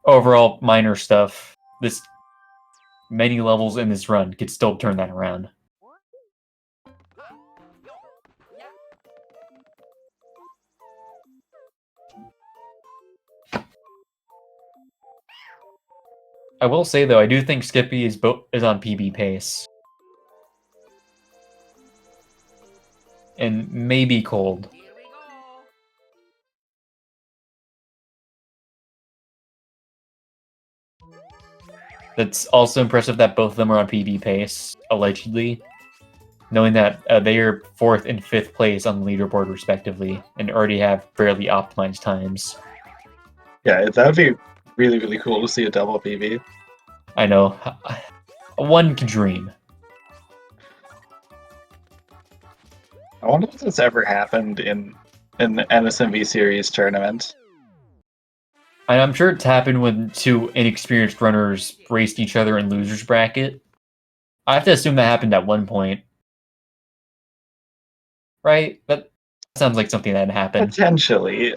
overall, minor stuff. Many levels in this run could still turn that around. I will say though, I do think Skippy is on PB pace. And maybe Cold. That's also impressive that both of them are on PB pace, allegedly. Knowing that they are 4th and 5th place on the leaderboard respectively, and already have fairly optimized times. Yeah, that would be really, really cool to see a double PB. I know. One can dream. I wonder if this ever happened in an NSMV series tournament. I'm sure it's happened when 2 inexperienced runners raced each other in losers bracket. I have to assume that happened at one point. Right? That sounds like something that happened. Potentially.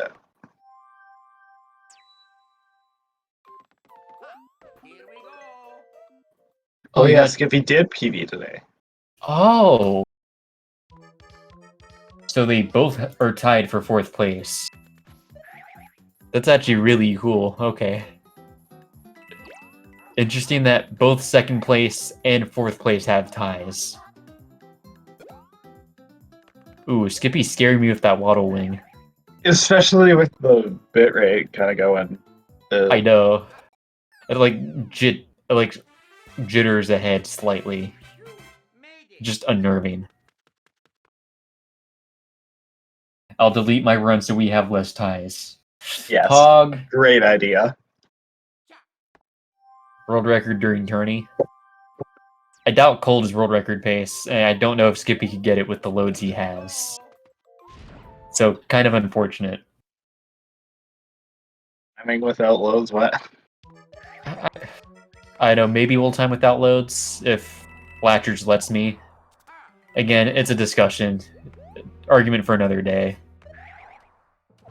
Oh yeah, Skippy did PB today. Oh! So they both are tied for 4th place. That's actually really cool. Okay. Interesting that both 2nd place and 4th place have ties. Ooh, Skippy's scaring me with that waddle wing. Especially with the bitrate kind of going. I know. It like jitters ahead slightly. Just unnerving. I'll delete my run so we have less ties. Yes. Pog. Great idea. World record during tourney. I doubt Cold is world record pace, and I don't know if Skippy could get it with the loads he has. So, kind of unfortunate. I mean, without loads, what? I know, maybe we'll time without loads if Blatchers lets me. Again, it's a discussion. Argument for another day.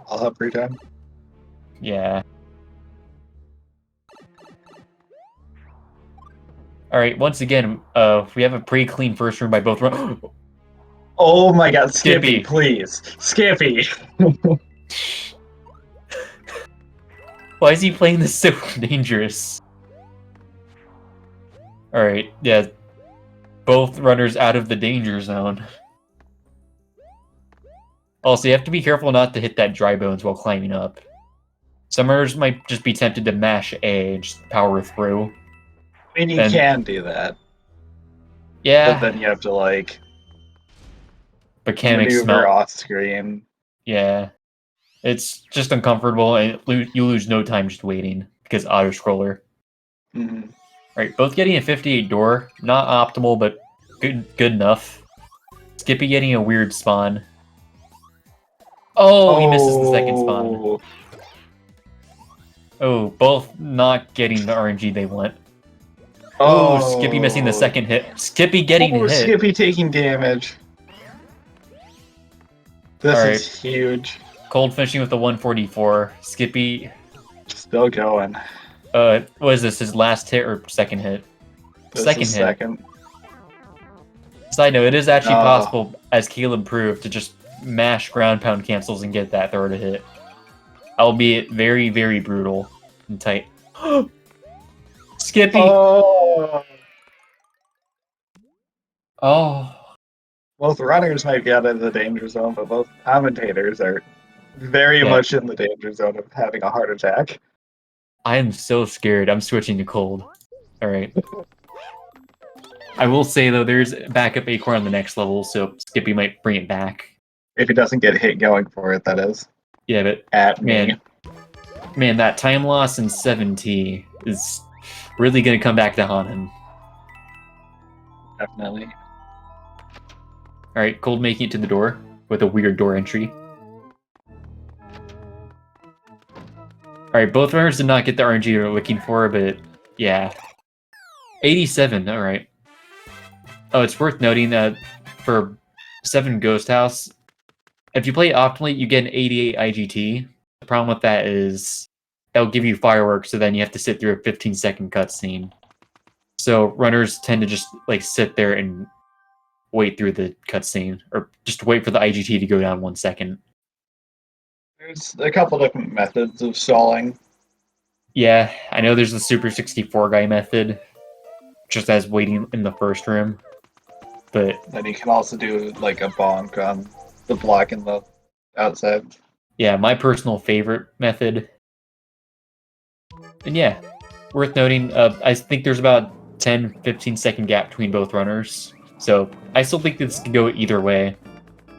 I'll have free time. Yeah. Alright, once again, we have a pretty clean first room by both runners. Oh my god, Skippy, please. Skippy! Why is he playing this so dangerous? Alright, yeah. Both runners out of the danger zone. Also, you have to be careful not to hit that dry bones while climbing up. Some runners might just be tempted to mash A and just power through. I mean, you can do that. Yeah. But then you have to, like, mechanics maneuver off screen. Yeah. It's just uncomfortable, and you lose no time just waiting, because auto-scroller. Mm-hmm. Right, both getting a 58 door. Not optimal, but good enough. Skippy getting a weird spawn. Oh, he misses the second spawn. Oh, both not getting the RNG they want. Oh, Skippy missing the second hit. Skippy getting hit. Skippy taking damage. This is huge. Cold finishing with the 144. Skippy still going. What is this? His last hit or second hit? Second hit. Side note: it is actually possible, as Caleb proved, to just mash ground pound cancels and get that third hit. Albeit very, very brutal and tight. Skippy! Oh! Both runners might be out of the danger zone, but both commentators are very much in the danger zone of having a heart attack. I am so scared. I'm switching to cold. All right. I will say though, there's backup acorn on the next level, so Skippy might bring it back. If he doesn't get hit going for it, that is. Yeah, but At me. man, that time loss in 7T is really gonna come back to haunt him. Definitely. All right, Cold making it to the door with a weird door entry. All right, both runners did not get the RNG they were looking for, but yeah, 87. All right. Oh, it's worth noting that for 7 Ghost House, if you play it optimally, you get an 88 IGT. The problem with that is that'll give you fireworks, so then you have to sit through a 15-second cutscene. So runners tend to just like sit there and wait through the cutscene, or just wait for the IGT to go down 1 second. There's a couple different methods of stalling. Yeah, I know there's the Super 64 guy method, just as waiting in the first room. But then you can also do like a bonk on the block in the outside. Yeah, my personal favorite method. And yeah, worth noting, I think there's about 10-15 second gap between both runners. So I still think this can go either way,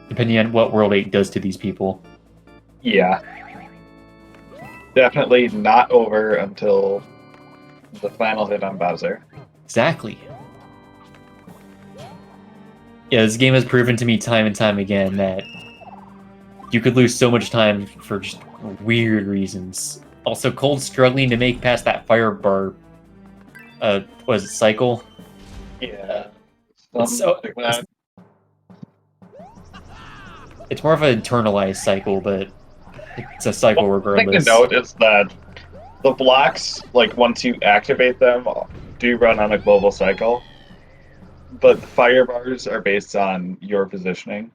depending on what World 8 does to these people. Yeah. Definitely not over until the final hit on Bowser. Exactly. Yeah, this game has proven to me time and time again that you could lose so much time for just weird reasons. Also, Cold's struggling to make past that fire bar, was it cycle? Yeah. It's Like that. It's more of an internalized cycle, but it's a cycle regardless. The thing to note is that the blocks, like once you activate them, do run on a global cycle. But the fire bars are based on your positioning.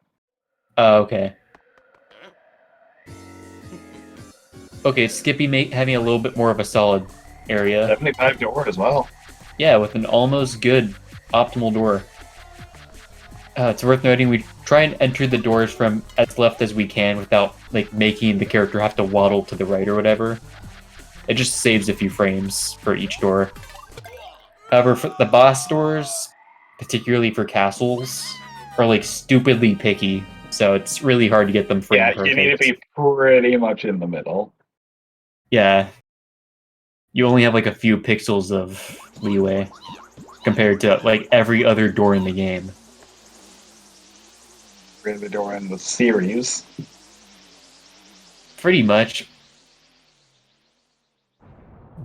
Oh, okay. Okay, Skippy having a little bit more of a solid area. 75 door as well. Yeah, with an almost good optimal door. It's worth noting we try and enter the doors from as left as we can without like making the character have to waddle to the right or whatever. It just saves a few frames for each door. However, for the boss doors, particularly for castles, are like stupidly picky, so it's really hard to get them frame perfect. You need to be pretty much in the middle. Yeah. You only have like a few pixels of leeway compared to like every other door in the game. The door in the series. Pretty much.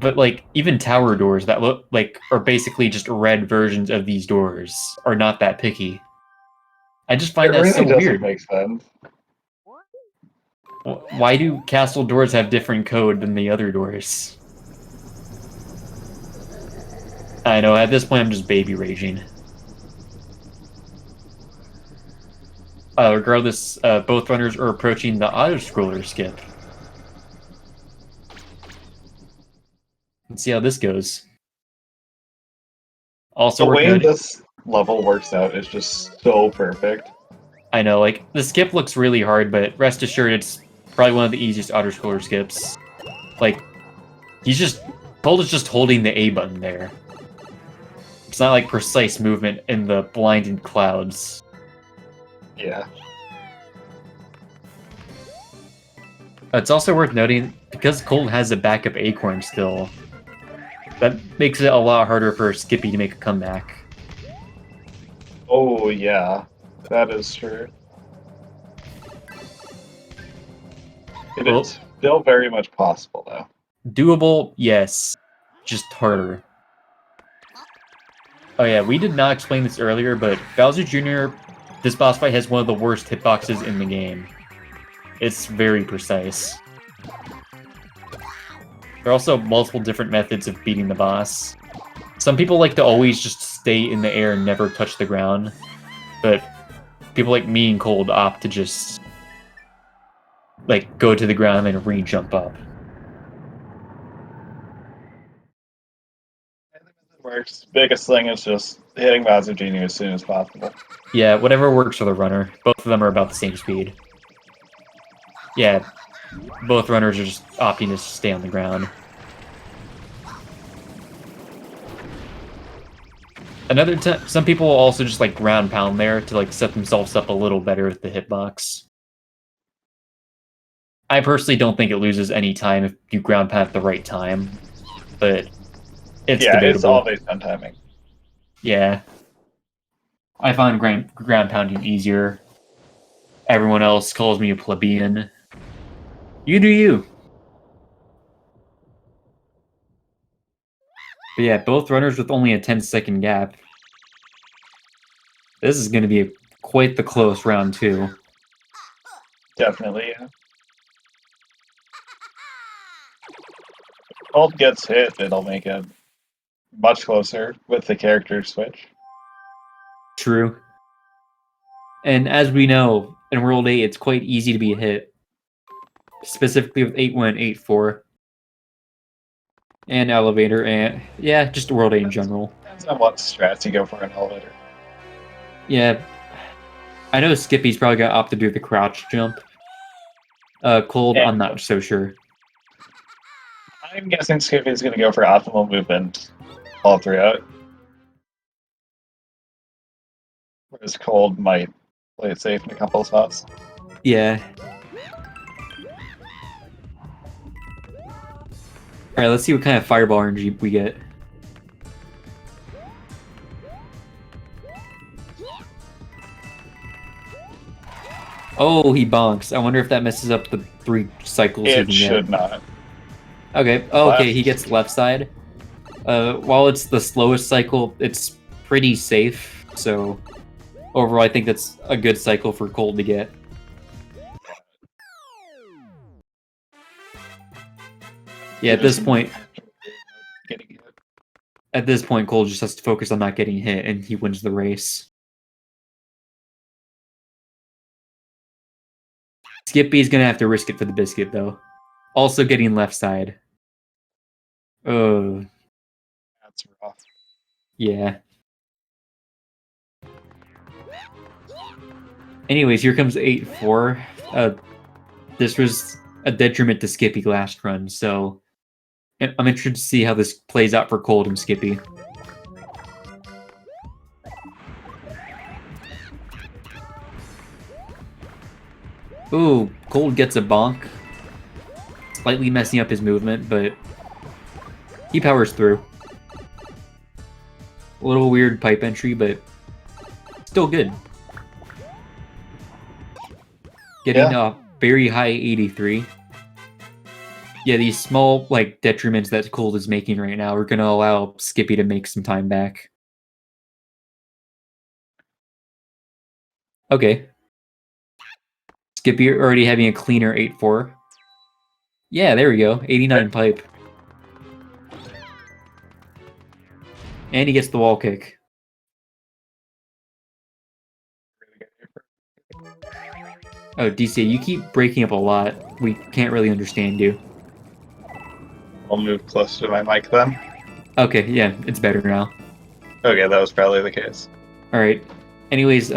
But like even tower doors that look like are basically just red versions of these doors are not that picky. I just find that so weird. Make sense. Why do castle doors have different code than the other doors? I know, at this point I'm just baby raging. Regardless, both runners are approaching the auto-scroller skip. Let's see how this goes. Also, the way this level works out is just so perfect. I know, like, the skip looks really hard, but rest assured it's probably one of the easiest auto-scroller skips. Like, Cold is just holding the A button there. It's not like precise movement in the blinded clouds. Yeah. It's also worth noting, because Cold has a backup acorn still, that makes it a lot harder for Skippy to make a comeback. Oh, yeah. That is true. It is still very much possible, though. Doable, yes. Just harder. Oh yeah, we did not explain this earlier, but Bowser Jr., this boss fight has one of the worst hitboxes in the game. It's very precise. There are also multiple different methods of beating the boss. Some people like to always just stay in the air and never touch the ground, but people like me and Cold opt to just like go to the ground and re-jump up. Works. Biggest thing is just hitting Bowser Jr. as soon as possible. Yeah, whatever works for the runner. Both of them are about the same speed. Yeah, both runners are just opting to stay on the ground. Another time, some people will also just like ground pound there to like set themselves up a little better with the hitbox. I personally don't think it loses any time if you ground pound at the right time, but it's debatable. It's all based on timing. Yeah. I find ground pounding easier. Everyone else calls me a plebeian. You do you. But yeah, both runners with only a 10-second gap. This is going to be quite the close round, too. Definitely, yeah. If Cold gets hit, it'll make it much closer with the character switch. True. And as we know, in World 8, it's quite easy to be hit. Specifically with 8-1 and 8-4. And Elevator, and yeah, just World 8 in general. Depends on what strats you go for in Elevator. Yeah. I know Skippy's probably going to opt to do the crouch jump. Cold, Yeah. I'm not so sure. I'm guessing Skippy's going to go for optimal movement all throughout. Whereas Cold might play it safe in a couple of spots. Yeah. Alright, let's see what kind of fireball RNG we get. Oh, he bonks. I wonder if that messes up the 3 cycles he It can should get. not. Okay. Oh, okay, Left. he gets left side. While it's the slowest cycle, it's pretty safe. So overall, I think that's a good cycle for Cold to get. Yeah, at this point, Cold just has to focus on not getting hit, and he wins the race. Skippy's gonna have to risk it for the biscuit, though. Also getting left side. Oh. That's rough. Yeah. Anyways, here comes 8-4. This was a detriment to Skippy last run, so I'm interested to see how this plays out for Cold and Skippy. Ooh, Cold gets a bonk. Slightly messing up his movement, but he powers through. A little weird pipe entry, but still good. Getting a very high 83. Yeah, these small like detriments that Cold is making right now are going to allow Skippy to make some time back. Okay. Skippy already having a cleaner 8-4. Yeah, there we go. 89 pipe. And he gets the wall kick. Oh, DC, you keep breaking up a lot. We can't really understand you. I'll move close to my mic then. Okay, yeah, it's better now. Okay, that was probably the case. Alright. Anyways,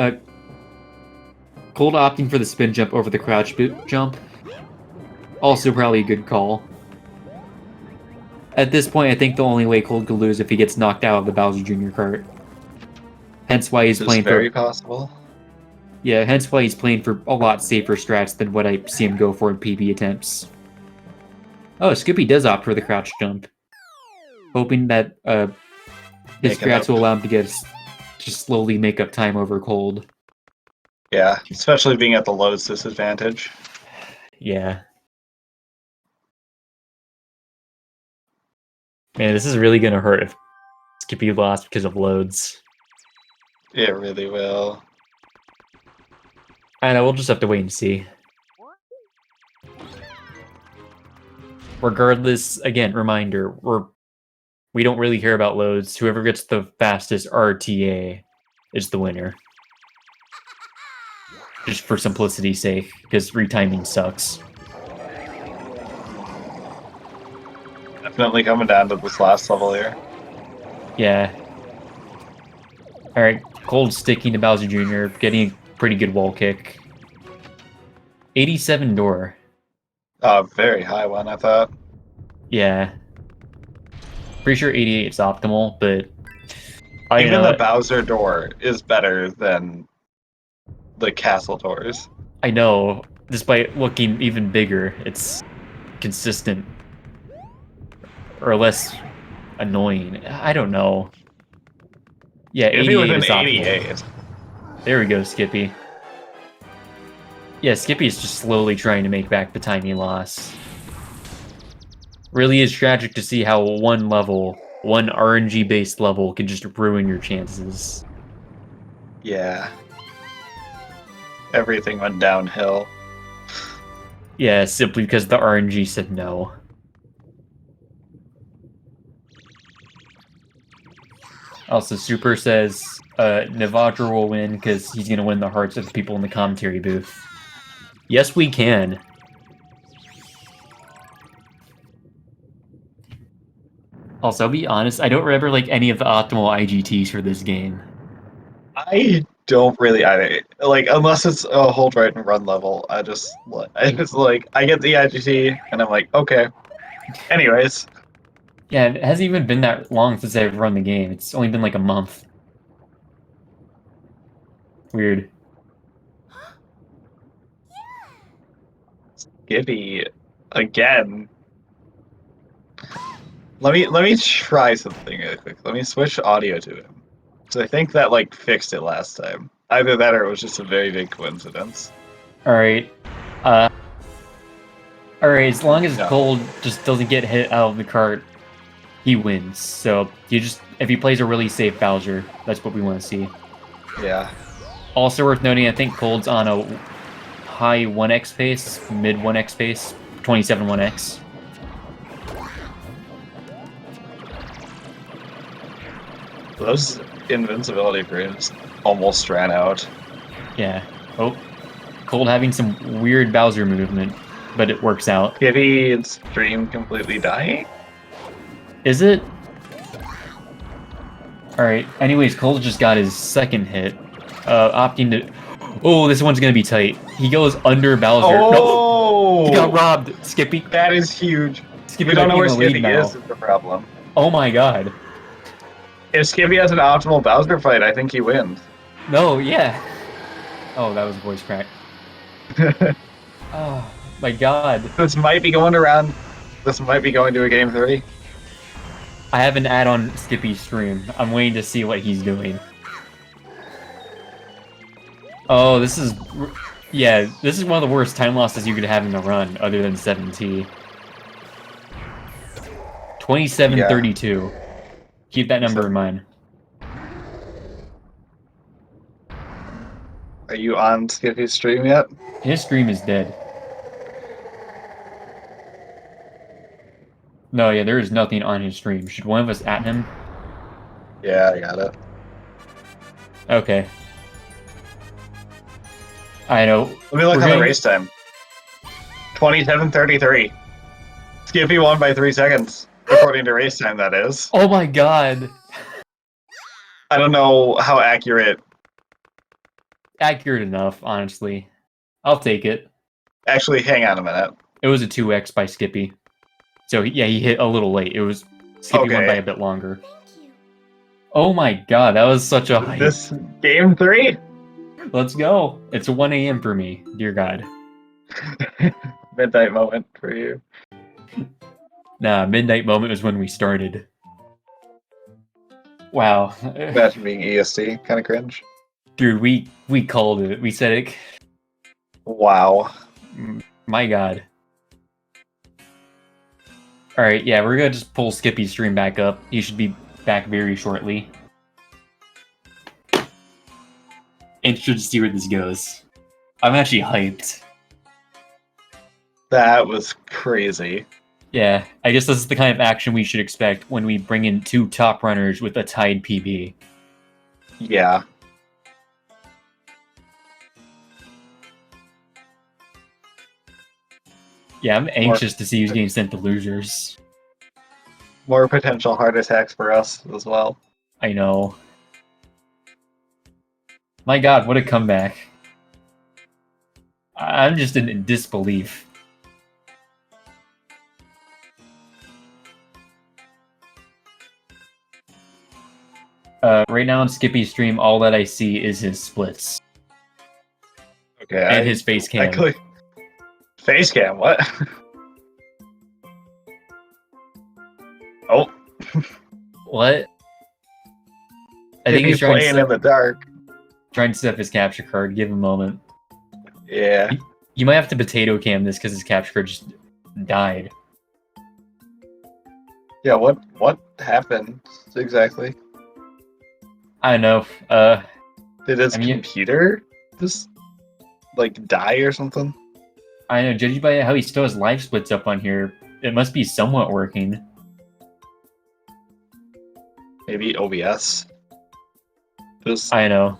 Cold opting for the spin jump over the crouch jump. Also probably a good call. At this point, I think the only way Cold could lose if he gets knocked out of the Bowser Jr. cart. Hence why he's playing very possible. Yeah, hence why he's playing for a lot safer strats than what I see him go for in PB attempts. Oh, Skippy does opt for the crouch jump. Hoping that his strats will allow him to just slowly make up time over Cold. Yeah, especially being at the loads disadvantage. Yeah. Man, this is really going to hurt if Skippy lost because of loads. It really will. I know, we'll just have to wait and see. Regardless, again, reminder, we don't really care about loads. Whoever gets the fastest RTA is the winner. Just for simplicity's sake, because retiming sucks. Definitely coming down to this last level here. Yeah. Alright, Cold sticking to Bowser Jr., getting a pretty good wall kick. 87 door. Very high one, I thought. Yeah. Pretty sure 88 is optimal, but I Even the know. Bowser door is better than the castle doors. I know. Despite looking even bigger, it's consistent or less annoying. I don't know. Yeah, If it was 88 an is optimal. 88. There we go, Skippy. Yeah, Skippy is just slowly trying to make back the time he lost. Really is tragic to see how one RNG-based level, can just ruin your chances. Yeah. Everything went downhill. Yeah, simply because the RNG said no. Also, Super says Navadra will win because he's going to win the hearts of the people in the commentary booth. Yes, we can. Also, I'll be honest, I don't remember like any of the optimal IGTs for this game. I don't really either. Like, unless it's a hold right and run level, I just like I get the IGT and I'm like, okay. Anyways, Yeah, it hasn't even been that long since I've run the game. It's only been like a month. Weird. Skippy again. Let me try something really quick. Let me switch audio to him. So I think that like fixed it last time. Either that or it was just a very big coincidence. Alright. Alright, as long as No. Cold just doesn't get hit out of the cart, he wins. So if he plays a really safe Bowser, that's what we want to see. Yeah. Also worth noting, I think Cold's on a high 1x pace, mid 1x pace, 27 1x. Those invincibility frames almost ran out. Yeah. Oh, Cold having some weird Bowser movement, but it works out. Skippy's stream completely dying? Is it? Alright, anyways, Cold just got his second hit. Opting to... Oh, this one's gonna be tight. He goes under Bowser. Oh! No! He got robbed! Skippy. That is huge. Skippy We don't know might where be in the lead Skippy now. is the problem. Oh my god. If Skippy has an optimal Bowser fight, I think he wins. No, yeah. Oh, that was a voice crack. Oh, my god. This might be going around. This might be going to a game 3. I have an ad on Skippy's stream. I'm waiting to see what he's doing. Oh, this is... Yeah, this is one of the worst time losses you could have in the run, other than 7T. 27-32. Keep that number in mind. Are you on Skippy's stream yet? His stream is dead. No, yeah, there is nothing on his stream. Should one of us at him? Yeah, I got it. Okay. I know. Let me look on the race time. 27:33. Skippy won by 3 seconds, according to race time, that is. Oh my god. I don't know how accurate. Accurate enough, honestly. I'll take it. Actually, hang on a minute. It was a 2x by Skippy. So, yeah, he hit a little late. It was... Skippy won by a bit longer. Oh my god, that was such a hype. This game 3? Let's go. It's 1 a.m. for me. Dear God. Midnight moment for you. Nah, midnight moment was when we started. Wow. Imagine being EST, kind of cringe. Dude, we called it. We said it. Wow. My God. Alright, yeah, we're gonna just pull Skippy's stream back up. He should be back very shortly. Interested to see where this goes. I'm actually hyped. That was crazy. Yeah, I guess this is the kind of action we should expect when we bring in 2 top runners with a tied PB. Yeah. Yeah, I'm anxious to see who's getting sent to losers. More potential heart attacks for us as well. I know. My god, what a comeback. I'm just in disbelief. Right now on Skippy's stream, all that I see is his splits. Okay. And his face cam. Face cam, what? Oh. What? I think He's he's trying playing in the dark. to set up his capture card. Give him a moment. Yeah. You might have to potato cam this because his capture card just died. Yeah, what happened exactly? I don't know. Did his computer just like die or something? I know, judging by how he still has live splits up on here, it must be somewhat working. Maybe OBS just I know.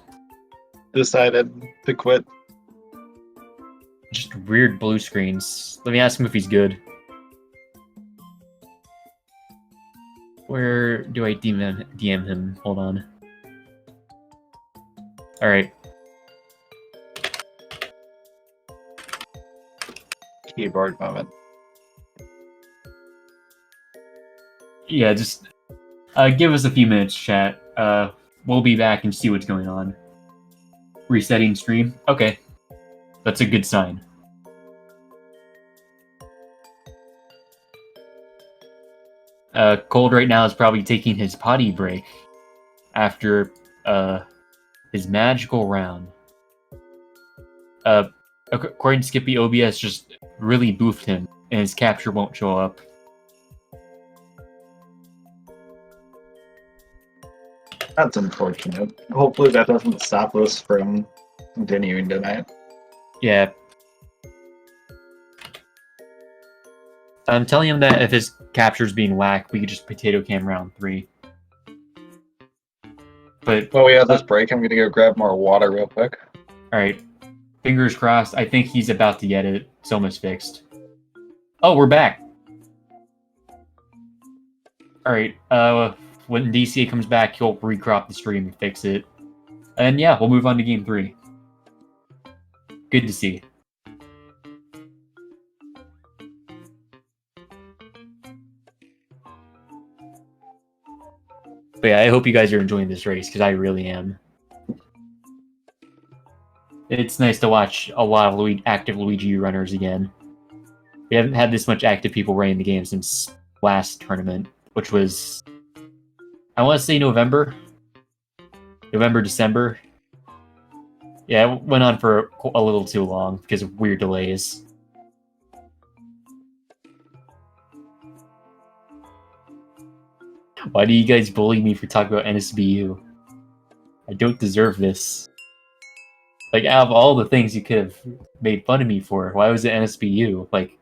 decided to quit. Just weird blue screens. Let me ask him if he's good. Where do I DM him? Hold on. Alright. Keyboard moment. Yeah, just give us a few minutes, chat. We'll be back and see what's going on. Resetting stream? Okay. That's a good sign. Cold right now is probably taking his potty break after his magical round. According to Skippy, OBS just really boofed him, and his capture won't show up. That's unfortunate. Hopefully that doesn't stop us from continuing tonight. Yeah. I'm telling him that if his capture's being whacked, we could just potato cam round 3. But well, we have this break. I'm gonna go grab more water real quick. Alright. Fingers crossed. I think he's about to get it. It's almost fixed. Oh, we're back! Alright, when DCA comes back, he'll recrop the stream and fix it. And yeah, we'll move on to game 3. Good to see. But yeah, I hope you guys are enjoying this race, because I really am. It's nice to watch a lot of active Luigi runners again. We haven't had this much active people running the game since last tournament, which was, I want to say November, December. Yeah, it went on for a little too long because of weird delays. Why do you guys bully me for talking about NSBU? I don't deserve this. Like, out of all the things you could have made fun of me for, why was it NSBU? Like,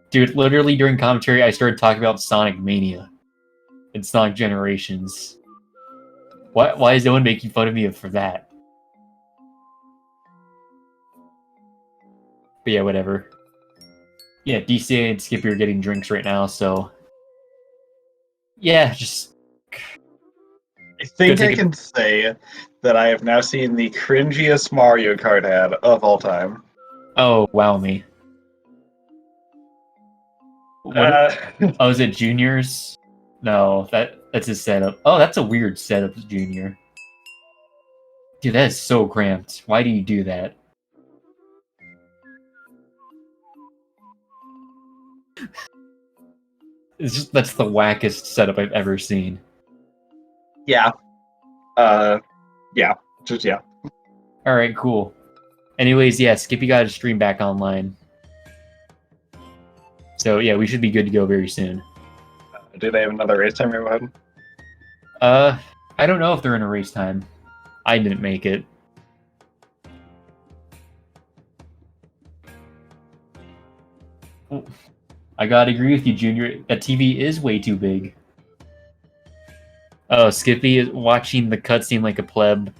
dude, literally during commentary, I started talking about Sonic Mania and Sonic Generations. Why is no one making fun of me for that? But yeah, whatever. Yeah, DCA and Skippy are getting drinks right now, so... Yeah, just... I think I can say that I have now seen the cringiest Mario Kart ad of all time. Oh, wow me. What? Oh, is it Junior's? No, that's his setup. Oh, that's a weird setup, Junior. Dude, that is so cramped. Why do you do that? It's just, that's the wackest setup I've ever seen. Yeah. Yeah. Just, yeah. Alright, cool. Anyways, yeah, Skippy got his stream back online. So, yeah, we should be good to go very soon. Do they have another race time you're ahead? I don't know if they're in a race time. I didn't make it. I gotta agree with you, Junior. That TV is way too big. Oh, Skippy is watching the cutscene like a pleb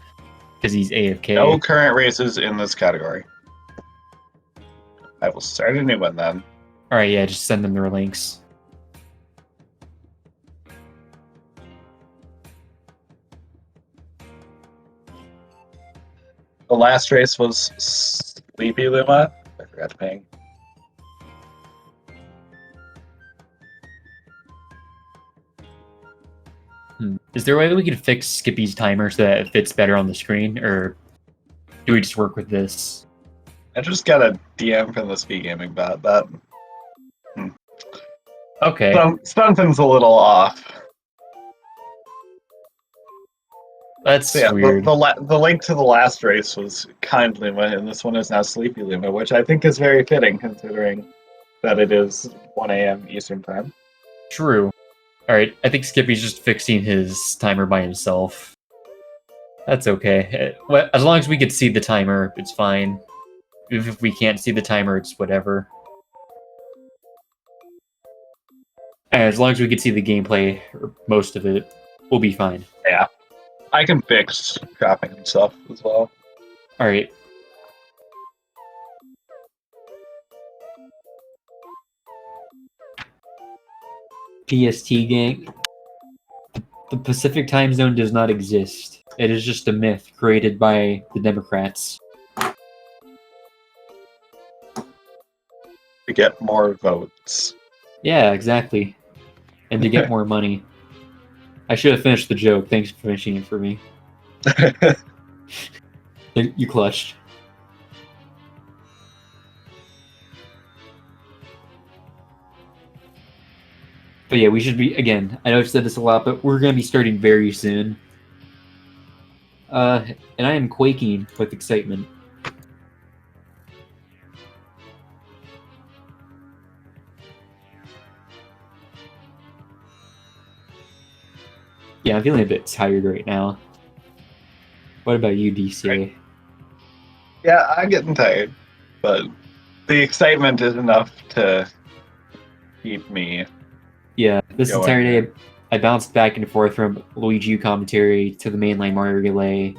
because he's AFK. No current races in this category. I will start a new one then. Alright, yeah, just send them their links. The last race was Sleepy Luma. I forgot to ping. Is there a way we could fix Skippy's timer so that it fits better on the screen, or do we just work with this? I just got a DM from the SpeedGaming bot that Okay. something's a little off. That's So yeah, weird. the link to the last race was Kind Luma, and this one is now Sleepy Luma, which I think is very fitting considering that it is 1 a.m. Eastern Time. True. Alright, I think Skippy's just fixing his timer by himself. That's okay. Well, as long as we could see the timer, it's fine. If we can't see the timer, it's whatever. As long as we can see the gameplay, or most of it, we'll be fine. Yeah. I can fix cropping and stuff as well. Alright. PST gang. The Pacific time zone does not exist. It is just a myth created by the Democrats. To get more votes. Yeah, exactly. And to get more money. I should have finished the joke. Thanks for finishing it for me. You clutched. But yeah, we should be, again, I know I've said this a lot, but we're going to be starting very soon. And I am quaking with excitement. Yeah, I'm feeling a bit tired right now. What about you, DCA? Yeah, I'm getting tired, but the excitement is enough to keep me. Yeah, this going. entire day I bounced back and forth from Luigi U commentary to the mainline Mario relay,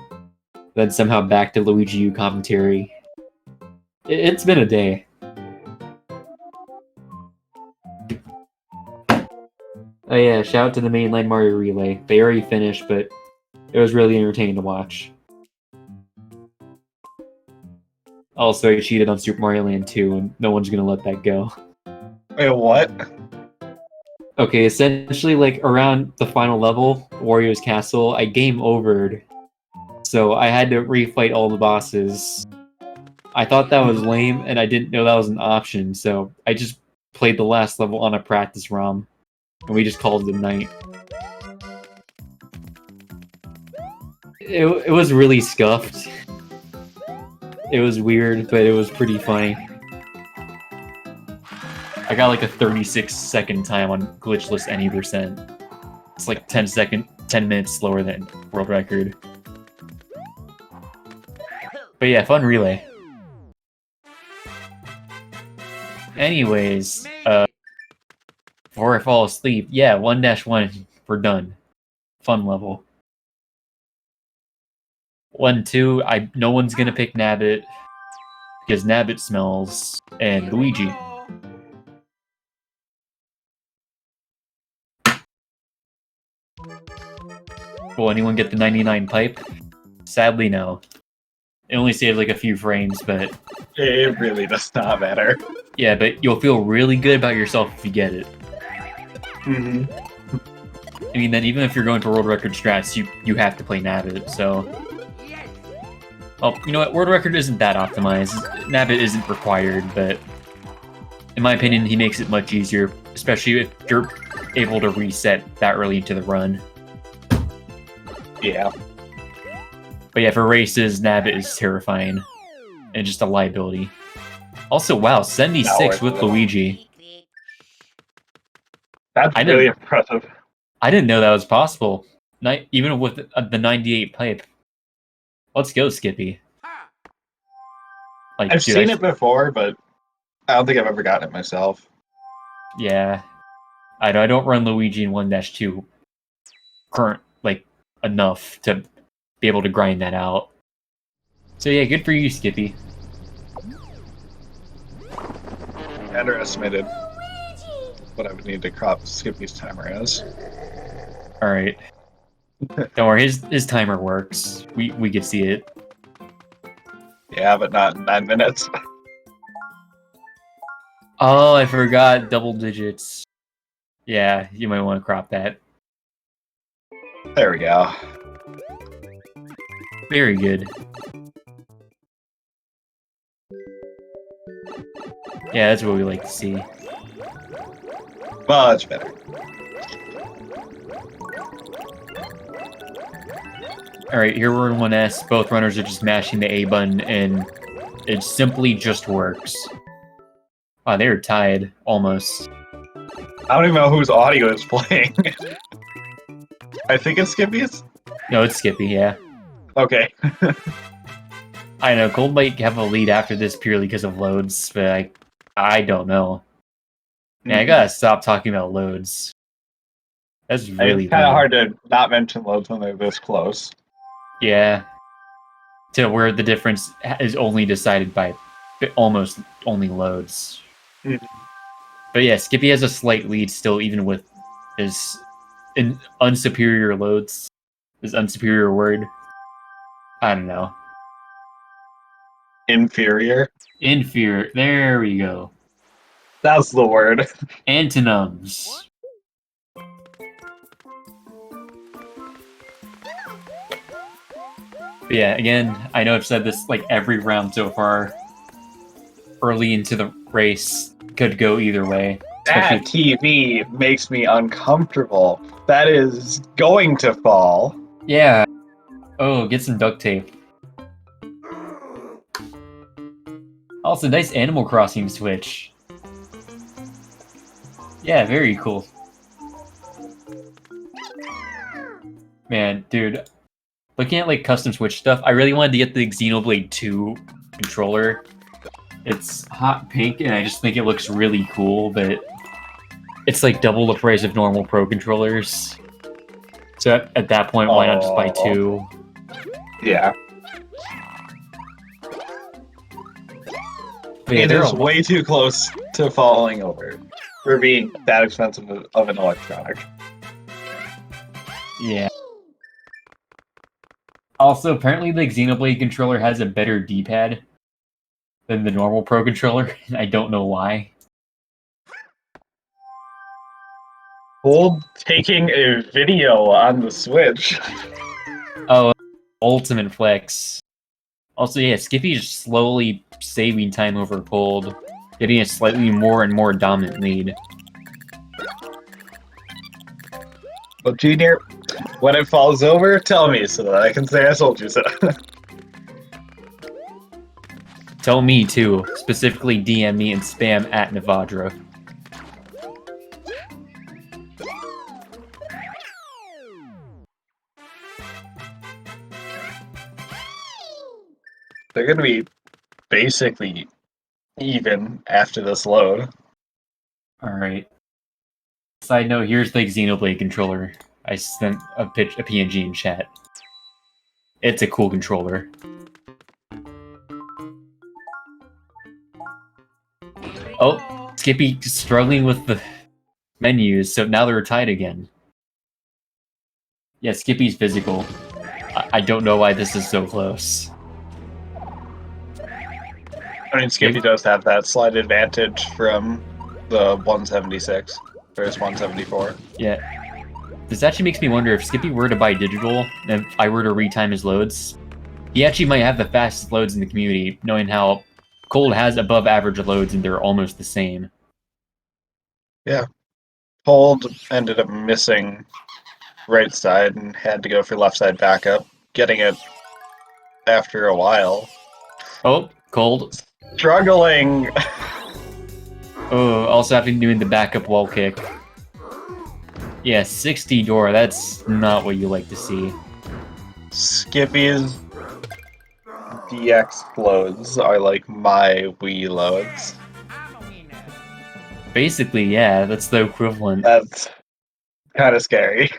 then somehow back to Luigi U commentary. It's been a day. Oh yeah, shout out to the mainline Mario relay. They already finished, but it was really entertaining to watch. Also, I cheated on Super Mario Land 2, and no one's gonna let that go. Wait, what? Okay, essentially, like, around the final level, Wario's Castle, I game overed. So I had to refight all the bosses. I thought that was lame, and I didn't know that was an option, so I just played the last level on a practice ROM, and we just called it a night. It was really scuffed. It was weird, but it was pretty funny. I got like a 36-second time on glitchless any percent. It's like 10 minutes slower than world record. But yeah, fun relay. Anyways, before I fall asleep, yeah, 1-1, we're done. Fun level. 1-2, no one's gonna pick Nabbit, because Nabbit smells, and Luigi. Will anyone get the 99 pipe? Sadly, no. It only saves like a few frames, but... It really does not matter. Yeah, but you'll feel really good about yourself if you get it. Mm-hmm. I mean, then even if you're going to world record strats, you have to play Nabbit, so... Well, you know what? World record isn't that optimized. Nabbit isn't required, but... In my opinion, he makes it much easier, especially if you're able to reset that early into the run. Yeah. But yeah, for races, Nabbit is terrifying. And just a liability. Also, wow, 76 with Luigi. That's really impressive. I didn't know that was possible. Even with the 98 pipe. Let's go, Skippy. Like, I've seen it before, but I don't think I've ever gotten it myself. Yeah. I don't run Luigi in 1-2 enough to be able to grind that out. So yeah, good for you, Skippy. Underestimated what I would need to crop Skippy's timer as. Alright. Don't worry, his timer works. We could see it. Yeah, but not in 9 minutes. Oh, I forgot double digits. Yeah, you might want to crop that. There we go. Very good. Yeah, that's what we like to see. Much better. Alright, here we're in 1S. Both runners are just mashing the A button, and it simply just works. Wow, they're tied, almost. I don't even know whose audio is playing. I think it's Skippy's? No, it's Skippy, yeah. Okay. I know, Cold might have a lead after this purely because of loads, but I don't know. Yeah, I gotta stop talking about loads. That's really It's kind of bad. hard to not mention loads when they're this close. Yeah. To where the difference is only decided by almost only loads. Mhm. But yeah, Skippy has a slight lead still, even with his unsuperior loads. His unsuperior word. I don't know. Inferior? Inferior. There we go. That's the word. Antonyms. But yeah, again, I know I've said this like every round so far. Early into the race could go either way. That TV makes me uncomfortable. That is going to fall. Yeah. Oh, get some duct tape. Also, nice Animal Crossing Switch. Yeah, very cool. Man, dude. Looking at like custom Switch stuff, I really wanted to get the Xenoblade 2 controller. It's hot pink, and I just think it looks really cool, but it's like double the price of normal Pro controllers. So at that point, why not just buy 2? Yeah. But yeah, It is way too close to falling over for being that expensive of an electronic. Yeah. Also, apparently the Xenoblade controller has a better D-pad than the normal Pro controller. I don't know why. Old taking a video on the Switch. Oh, ultimate flex. Also, yeah, Skippy's slowly saving time over Cold, getting a slightly more and more dominant lead. Well, Junior, when it falls over, tell me so that I can say I told you so. Tell me too. Specifically DM me and spam at Navadra. They're going to be basically even after this load. Alright. Side note, here's the Xenoblade controller. I sent a PNG in chat. It's a cool controller. Oh, Skippy struggling with the menus, so now they're tied again. Yeah, Skippy's physical. I don't know why this is so close. I mean, Skippy does have that slight advantage from the 176 versus 174. Yeah. This actually makes me wonder if Skippy were to buy digital, and if I were to retime his loads, he actually might have the fastest loads in the community, knowing how Cold has above average loads and they're almost the same. Yeah. Cold ended up missing right side and had to go for left side backup, getting it after a while. Oh, Cold. Struggling! Oh, also having to do the backup wall kick. Yeah, 60 door, that's not what you like to see. Skippy's DX loads are like my Wii loads. Basically, yeah, that's the equivalent. That's kind of scary.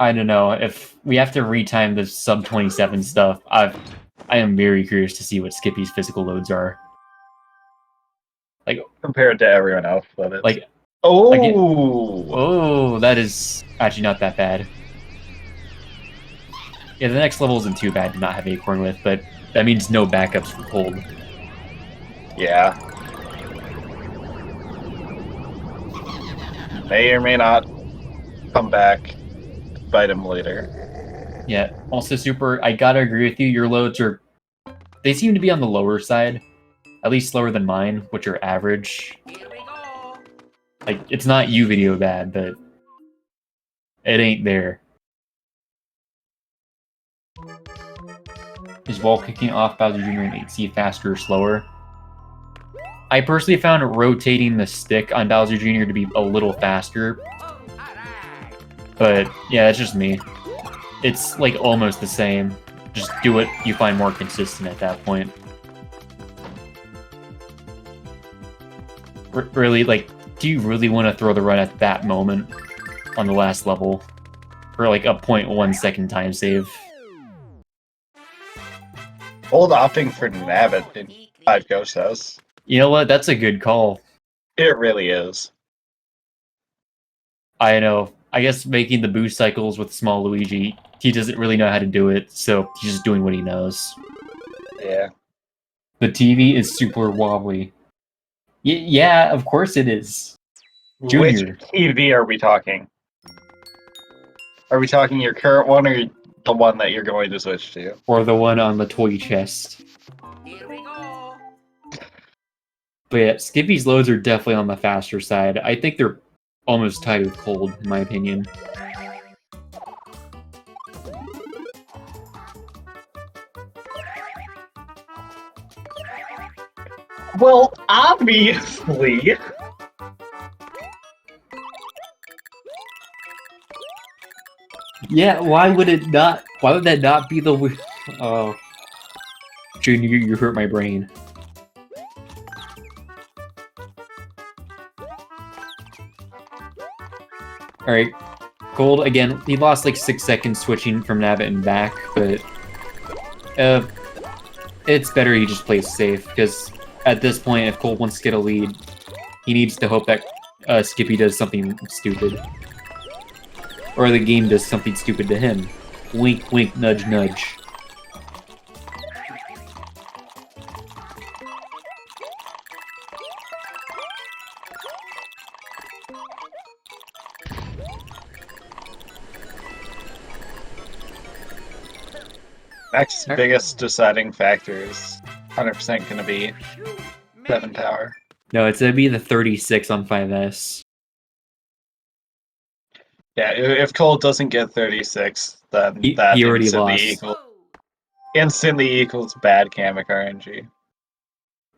I don't know, if we have to retime the sub 27 stuff, I am very curious to see what Skippy's physical loads are. Like Compared to everyone else, but it's... Like, oh! Oh, that is actually not that bad. Yeah, the next level isn't too bad to not have Acorn with, but that means no backups for Cold. Yeah. May or may not come back, bite him later. Yeah. Also, Super, I gotta agree with you. Your loads they seem to be on the lower side, at least slower than mine, which are average. Here we go. Like, it's not you video bad, but it ain't there. Is wall kicking off Bowser Jr. and 8C faster or slower? I personally found rotating the stick on Bowser Jr. to be a little faster, Oh, alright. but yeah, it's just me. It's like almost the same. Just do what you find more consistent at that point. Really, like, do you really want to throw the run at that moment on the last level for like a 0.1 second time save? Old opting for Nabbit in 5 Ghost House. You know what? That's a good call. It really is. I know. I guess making the boost cycles with small Luigi, he doesn't really know how to do it, so he's just doing what he knows. Yeah. The TV is super wobbly. Yeah, of course it is. Junior. Which TV are we talking? Are we talking your current one or the one that you're going to switch to? Or the one on the toy chest. Here we go. But yeah, Skippy's loads are definitely on the faster side. I think they're almost tied with Cold, in my opinion. Well, obviously. Yeah, why would it not? Why would that not be the? Oh, Junior, you hurt my brain. All right, Cold again. He lost like 6 seconds switching from Nabbit and back, but it's better he just plays safe because at this point, if Cold wants to get a lead, he needs to hope that Skippy does something stupid. Or the game does something stupid to him. Wink, wink, nudge, nudge. Next biggest deciding factor is 100% going to be 7 Tower. No, it's gonna be the 36 on 5S. Yeah, if Cole doesn't get 36, then He that already instantly lost. equals, instantly equals bad Kamek RNG.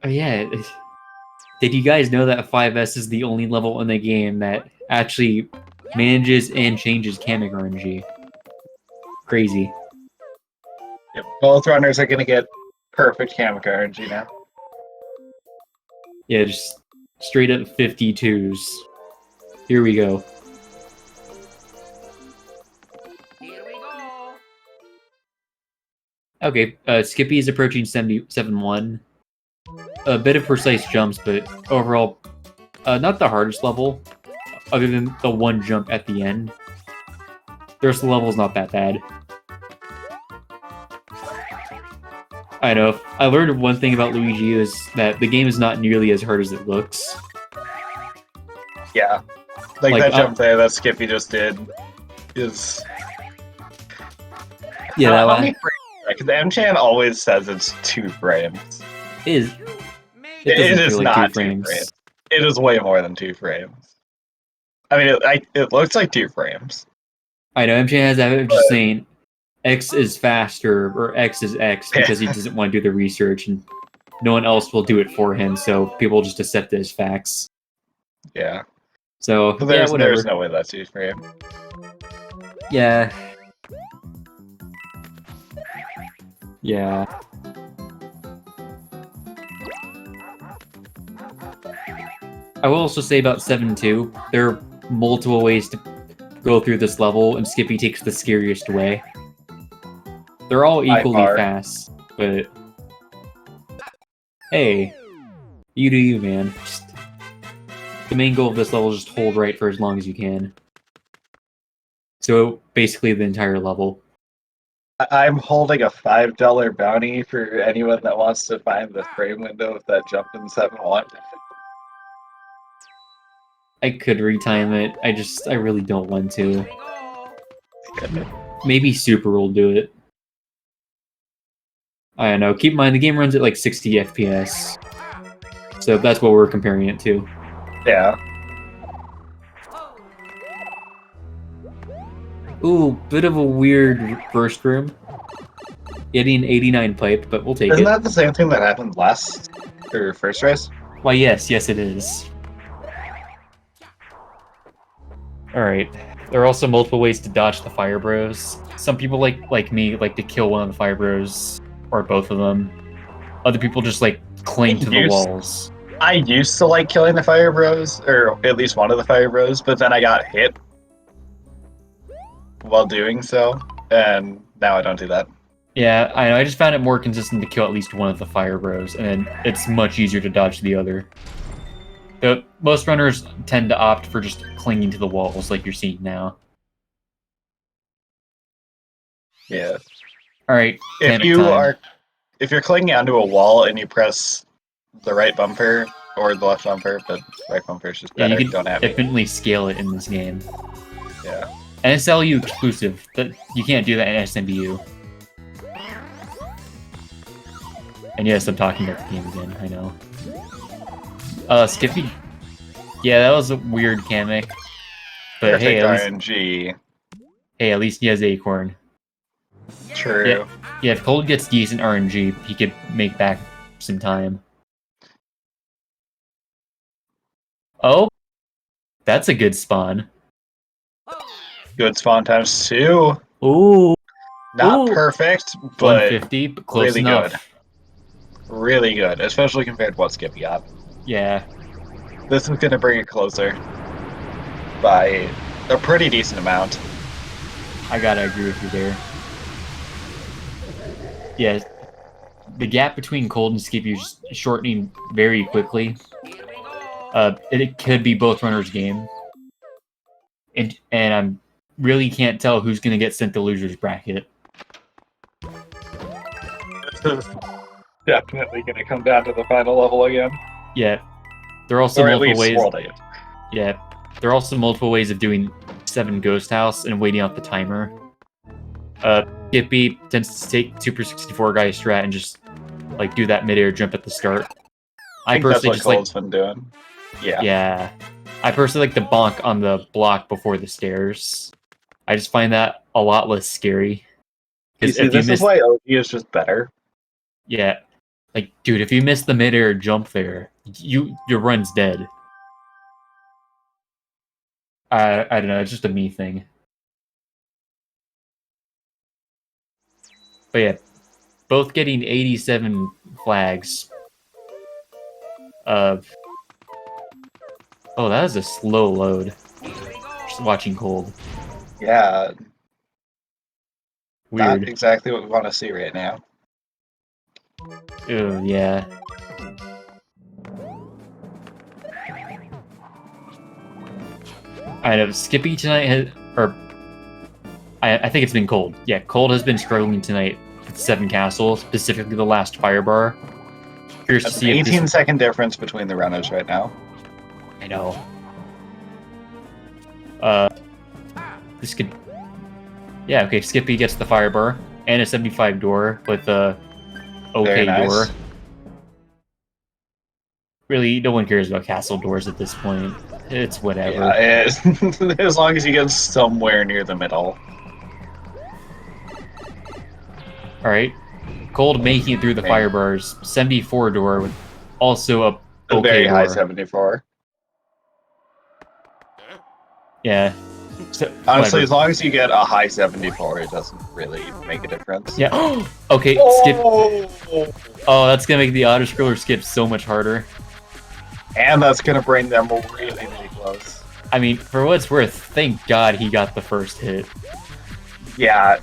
Oh yeah. Did you guys know that 5S is the only level in the game that actually manages and changes Kamek RNG? Crazy. Yep, both runners are going to get perfect Kamek RNG now. Yeah, just straight up 52s. Here we go. Here we go. Okay, Skippy is approaching 77-1. A bit of precise jumps, but overall, not the hardest level, other than the one jump at the end. The rest of the level's not that bad. I know. I learned one thing about Luigi is that the game is not nearly as hard as it looks. Yeah. Like that jump there that Skippy just did is... Yeah, how many frames? Because M-Chan always says it's 2 frames. It It doesn't is feel like not 2 frames. It is way more than 2 frames. I mean, it looks like 2 frames. I know, MJ has that of just saying X is faster, or X is X, because he doesn't want to do the research, and no one else will do it for him, so people just accept it as facts. Yeah. So, But yeah, whatever. There's no way that's 2 frames. Yeah. Yeah. I will also say about 7-2, there are multiple ways to go through this level, and Skippy takes the scariest way. They're all equally fast, but... Hey, you do you, man. Just... The main goal of this level is just hold right for as long as you can. So, basically the entire level. I'm holding a $5 bounty for anyone that wants to find the frame window of that jump in 7-1. I could retime it. I really don't want Here to. we go. Maybe Super will do it. I don't know. Keep in mind, the game runs at like 60 FPS. So that's what we're comparing it to. Yeah. Ooh, bit of a weird first room. Getting 89 pipe, but we'll take Isn't it. that the same thing that happened last or first race? Why, yes, it is. Alright. There are also multiple ways to dodge the Fire Bros. Some people like me like to kill one of the Fire Bros, or both of them. Other people just like cling to the walls. I used to like killing the Fire Bros, or at least one of the Fire Bros, but then I got hit while doing so, and now I don't do that. Yeah, I know. I just found it more consistent to kill at least one of the Fire Bros, and then it's much easier to dodge the other. Most runners tend to opt for just clinging to the walls like you're seeing now. Yeah. Alright, If you're clinging onto a wall and you press the right bumper or the left bumper, but right bumper is just better. Yeah, you don't can have it. definitely scale it in this game. Yeah. And it's LU exclusive. You can't do that in SMBU. And yes, I'm talking about the game again, I know. Skippy. Yeah, that was a weird Kamek. But Perfect hey, RNG. At least he has Acorn. True. Yeah, if Cold gets decent RNG, he could make back some time. Oh, that's a good spawn. Good spawn times 2. Ooh, Not perfect, but 150, but close really enough. good. Really good, especially compared to what Skippy got. Yeah. This is going to bring it closer by a pretty decent amount. I gotta agree with you there. Yeah, the gap between Cold and Skippy is shortening very quickly. Here we go. It could be both runners' game. And I really can't tell who's gonna get sent to loser's bracket. This is definitely going to come down to the final level again. Yeah. There are also Or at multiple least ways. World 8. Yeah. There are also multiple ways of doing 7 Ghost House and waiting out the timer. Skippy tends to take Super 64 guy strat and just like do that midair jump at the start. I think personally that's what just Cole's been doing. Yeah. Yeah. I personally like to bonk on the block before the stairs. I just find that a lot less scary. You see, this is why OG is just better. Yeah. Like, dude, if you miss the midair jump there, your run's dead. I don't know, it's just a me thing. But yeah, both getting 87 flags. Oh, that was a slow load. Here we go. Just watching Cold. Yeah, Weird. not exactly what we want to see right now. Oh, yeah. I know, Skippy tonight has... Or... I think it's been Cold. Yeah, Cold has been struggling tonight with 7 castles, specifically the last fire bar. Curious to That's see an if 18-second difference between the runners right now. I know. This could... Yeah, okay, Skippy gets the fire bar, and a 75 door with a okay Very nice. door. Really, no one cares about castle doors at this point. It's whatever. Yeah, as long as you get somewhere near the middle. Alright. Cold making it through the fire bars. 74 door with also a okay Very door. high 74. Yeah. So, Honestly, whatever. as long as you get a high 74, it doesn't really make a difference. Yeah. Okay, skip. Oh, that's gonna make the auto-scroller skip so much harder. And that's going to bring them really, really close. I mean, for what it's worth, thank God he got the first hit. Yeah.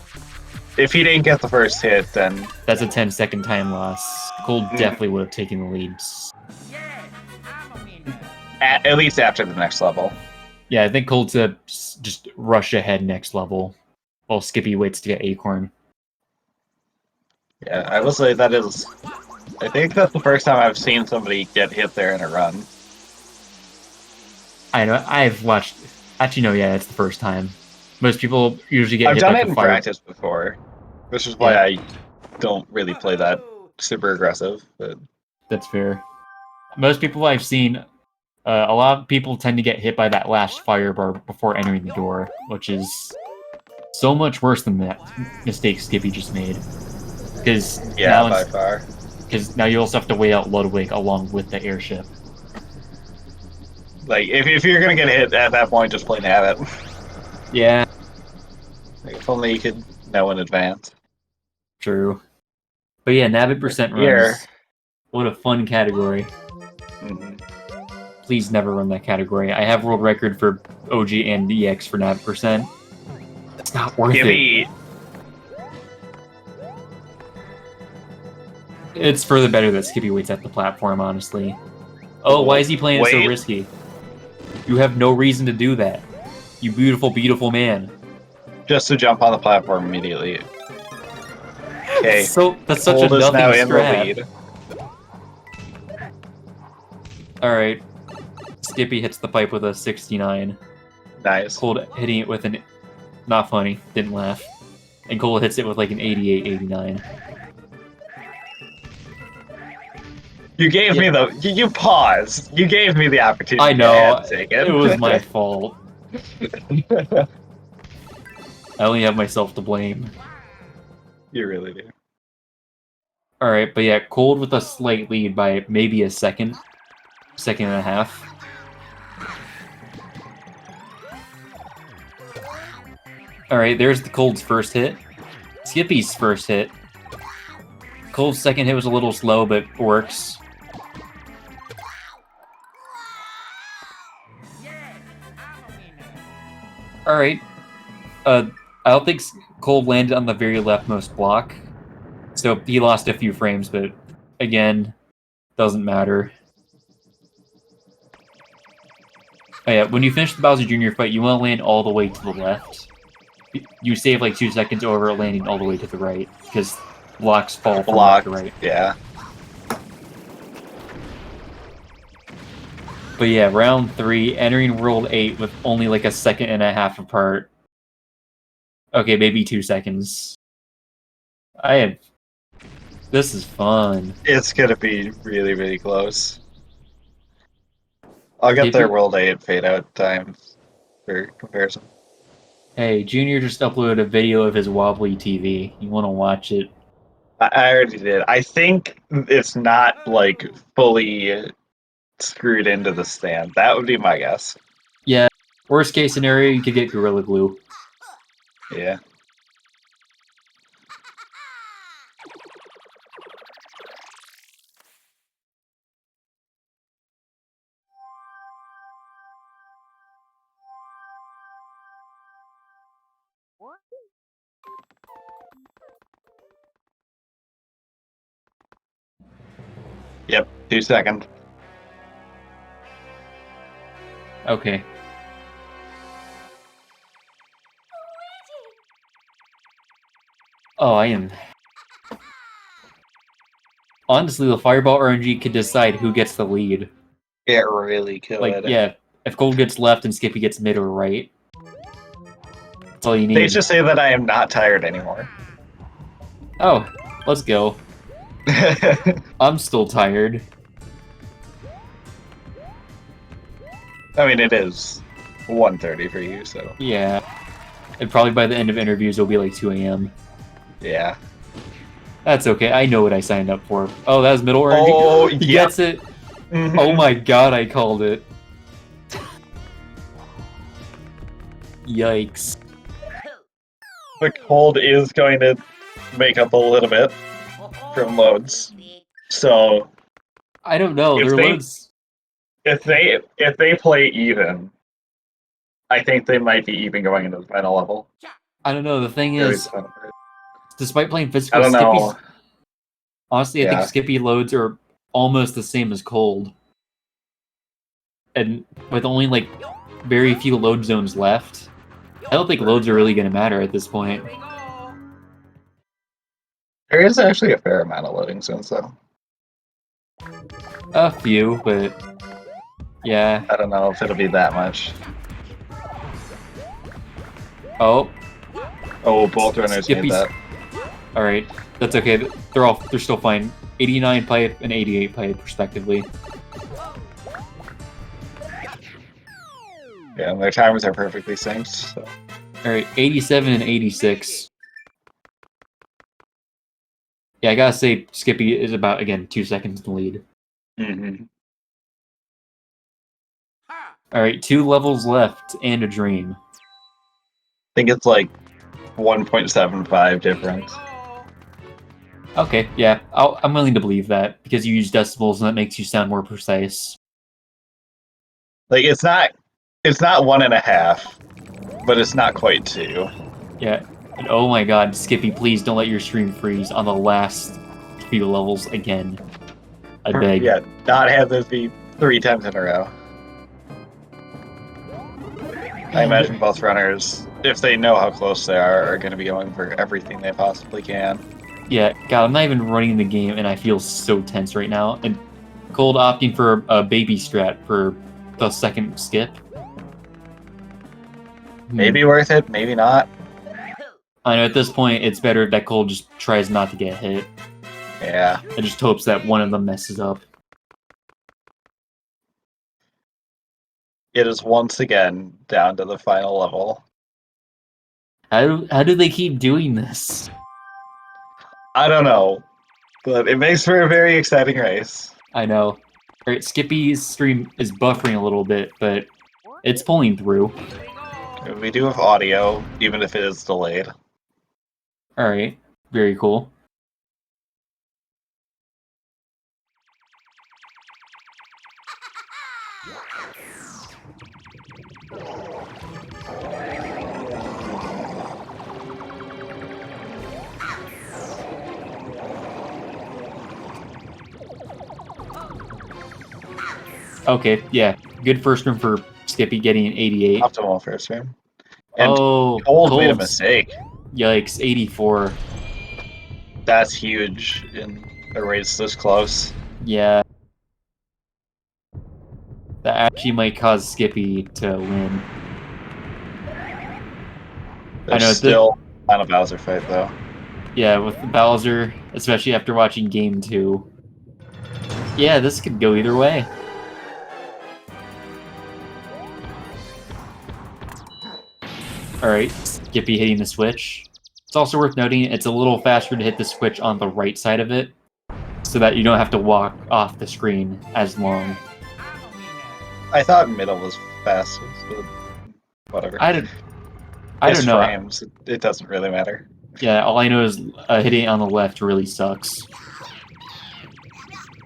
If he didn't get the first hit, then... That's a 10-second time loss. Cold definitely would have taken the lead. Yeah, I'm a winner. At least after the next level. Yeah, I think Cold's just rush ahead next level while Skippy waits to get Acorn. Yeah, I will say that is... I think that's the first time I've seen somebody get hit there in a run. I know. I've watched. Actually, no. Yeah, it's the first time. Most people usually get I've hit done by it the in fire. practice before, which is why Yeah. I don't really play that super aggressive. But That's fair. Most people I've seen, a lot of people tend to get hit by that last fire bar before entering the door, which is so much worse than that mistake Skippy just made. Because yeah, by far. now you also have to wait out Ludwig along with the airship. Like, if you're gonna get hit at that point, just plain have it. Yeah, Like, if only you could know in advance. true. But yeah, Nabbit percent Here. runs. What a fun category. Mm-hmm. Please never run that category. I have world record for OG and EX for Nabbit percent. It's not worth it. It's for the better that Skippy waits at the platform, honestly. Oh, why is he playing it so risky? You have no reason to do that. You beautiful, beautiful man. Just to jump on the platform immediately. Okay. That's such a Cold is nothing now in the strat. lead. Alright. Skippy hits the pipe with a 69. Nice. Cold hitting it with an... Not funny. Didn't laugh. And Cole hits it with like an 88, 89. You gave me the... You paused. You gave me the opportunity. I know. I had to take it. It was my fault. I only have myself to blame. You really do. Alright, but yeah, Cold with a slight lead by maybe a second. Second and a half. Alright, there's the Cold's first hit. Skippy's first hit. Cold's second hit was a little slow, but works. Alright. I don't think Cold landed on the very leftmost block. So he lost a few frames, but again, doesn't matter. Oh yeah, when you finish the Bowser Jr. fight, you want to land all the way to the left. You save like 2 seconds over landing all the way to the right, because blocks fall from left to right. Yeah. But yeah, round 3, entering World 8 with only like a second and a half apart. Okay, maybe 2 seconds. This is fun. It's gonna be really, really close. I'll get their World 8 fade-out time for comparison. Hey, Junior just uploaded a video of his wobbly TV. You want to watch it? I already did. I think it's not, like, fully screwed into the stand. That would be my guess. Yeah. Worst case scenario, you could get Gorilla Glue. Yeah. Yep, 2 seconds. Okay. Oh, I am... Honestly, the Fireball RNG could decide who gets the lead. It really could. Like, yeah, if Gold gets left and Skippy gets mid or right. That's all you need. They just say that I am not tired anymore. Oh, let's go. I'm still tired. I mean, it is 1:30 for you, so... Yeah. And probably by the end of interviews, it'll be like 2 a.m. Yeah. That's okay. I know what I signed up for. Oh, that was middle RNG. Oh, he yep. gets it. Oh my god, I called it. Yikes. The cold is going to make up a little bit from loads. So I don't know. If Their they- loads... if they play even, I think they might be even going into the final level. I don't know. The thing Very is, soon. despite playing physical, I don't know. Skippy's... Honestly, I Yeah. think Skippy loads are almost the same as Cold. And with only, like, very few load zones left, I don't think loads are really going to matter at this point. There is actually a fair amount of loading zones, though. A few, but Yeah. I don't know if it'll be that much. Oh, Oh, both runners made Skippy's- that. all right. That's okay. They're still fine. 89 pipe and 88 pipe, respectively. Yeah, and their timers are perfectly synced. So. All right, 87 and 86. Yeah, I gotta say, Skippy is about, again, 2 seconds in the lead. Mm-hmm. All right, 2 levels left and a dream. I think it's like 1.75 difference. Okay, yeah, I'm willing to believe that because you use decibels and that makes you sound more precise. Like it's not 1.5, but it's not quite 2. Yeah, and oh my god, Skippy, please don't let your stream freeze on the last few levels again. I beg. Yeah, not have this be 3 times in a row. I imagine both runners, if they know how close they are going to be going for everything they possibly can. Yeah, God, I'm not even running the game, and I feel so tense right now. And Cold opting for a baby strat for the second skip. Maybe worth it, maybe not. I know at this point, it's better that Cold just tries not to get hit. Yeah. And just hopes that one of them messes up. It is once again down to the final level. How do they keep doing this? I don't know, but it makes for a very exciting race. I know. Alright, Skippy's stream is buffering a little bit, but it's pulling through. We do have audio, even if it is delayed. Alright, very cool. Okay, yeah. Good first room for Skippy getting an 88. Optimal first room. And Oh, Cold made a Cold's- mistake. Yikes, 84. That's huge in a race this close. Yeah. That actually might cause Skippy to win. There's know, still on a Bowser fight, though. Yeah, with Bowser, especially after watching Game 2. Yeah, this could go either way. Alright, Skippy hitting the switch. It's also worth noting it's a little faster to hit the switch on the right side of it, so that you don't have to walk off the screen as long. I thought middle was fastest, but whatever. I don't It's know. frames. It doesn't really matter. Yeah, all I know is hitting it on the left really sucks.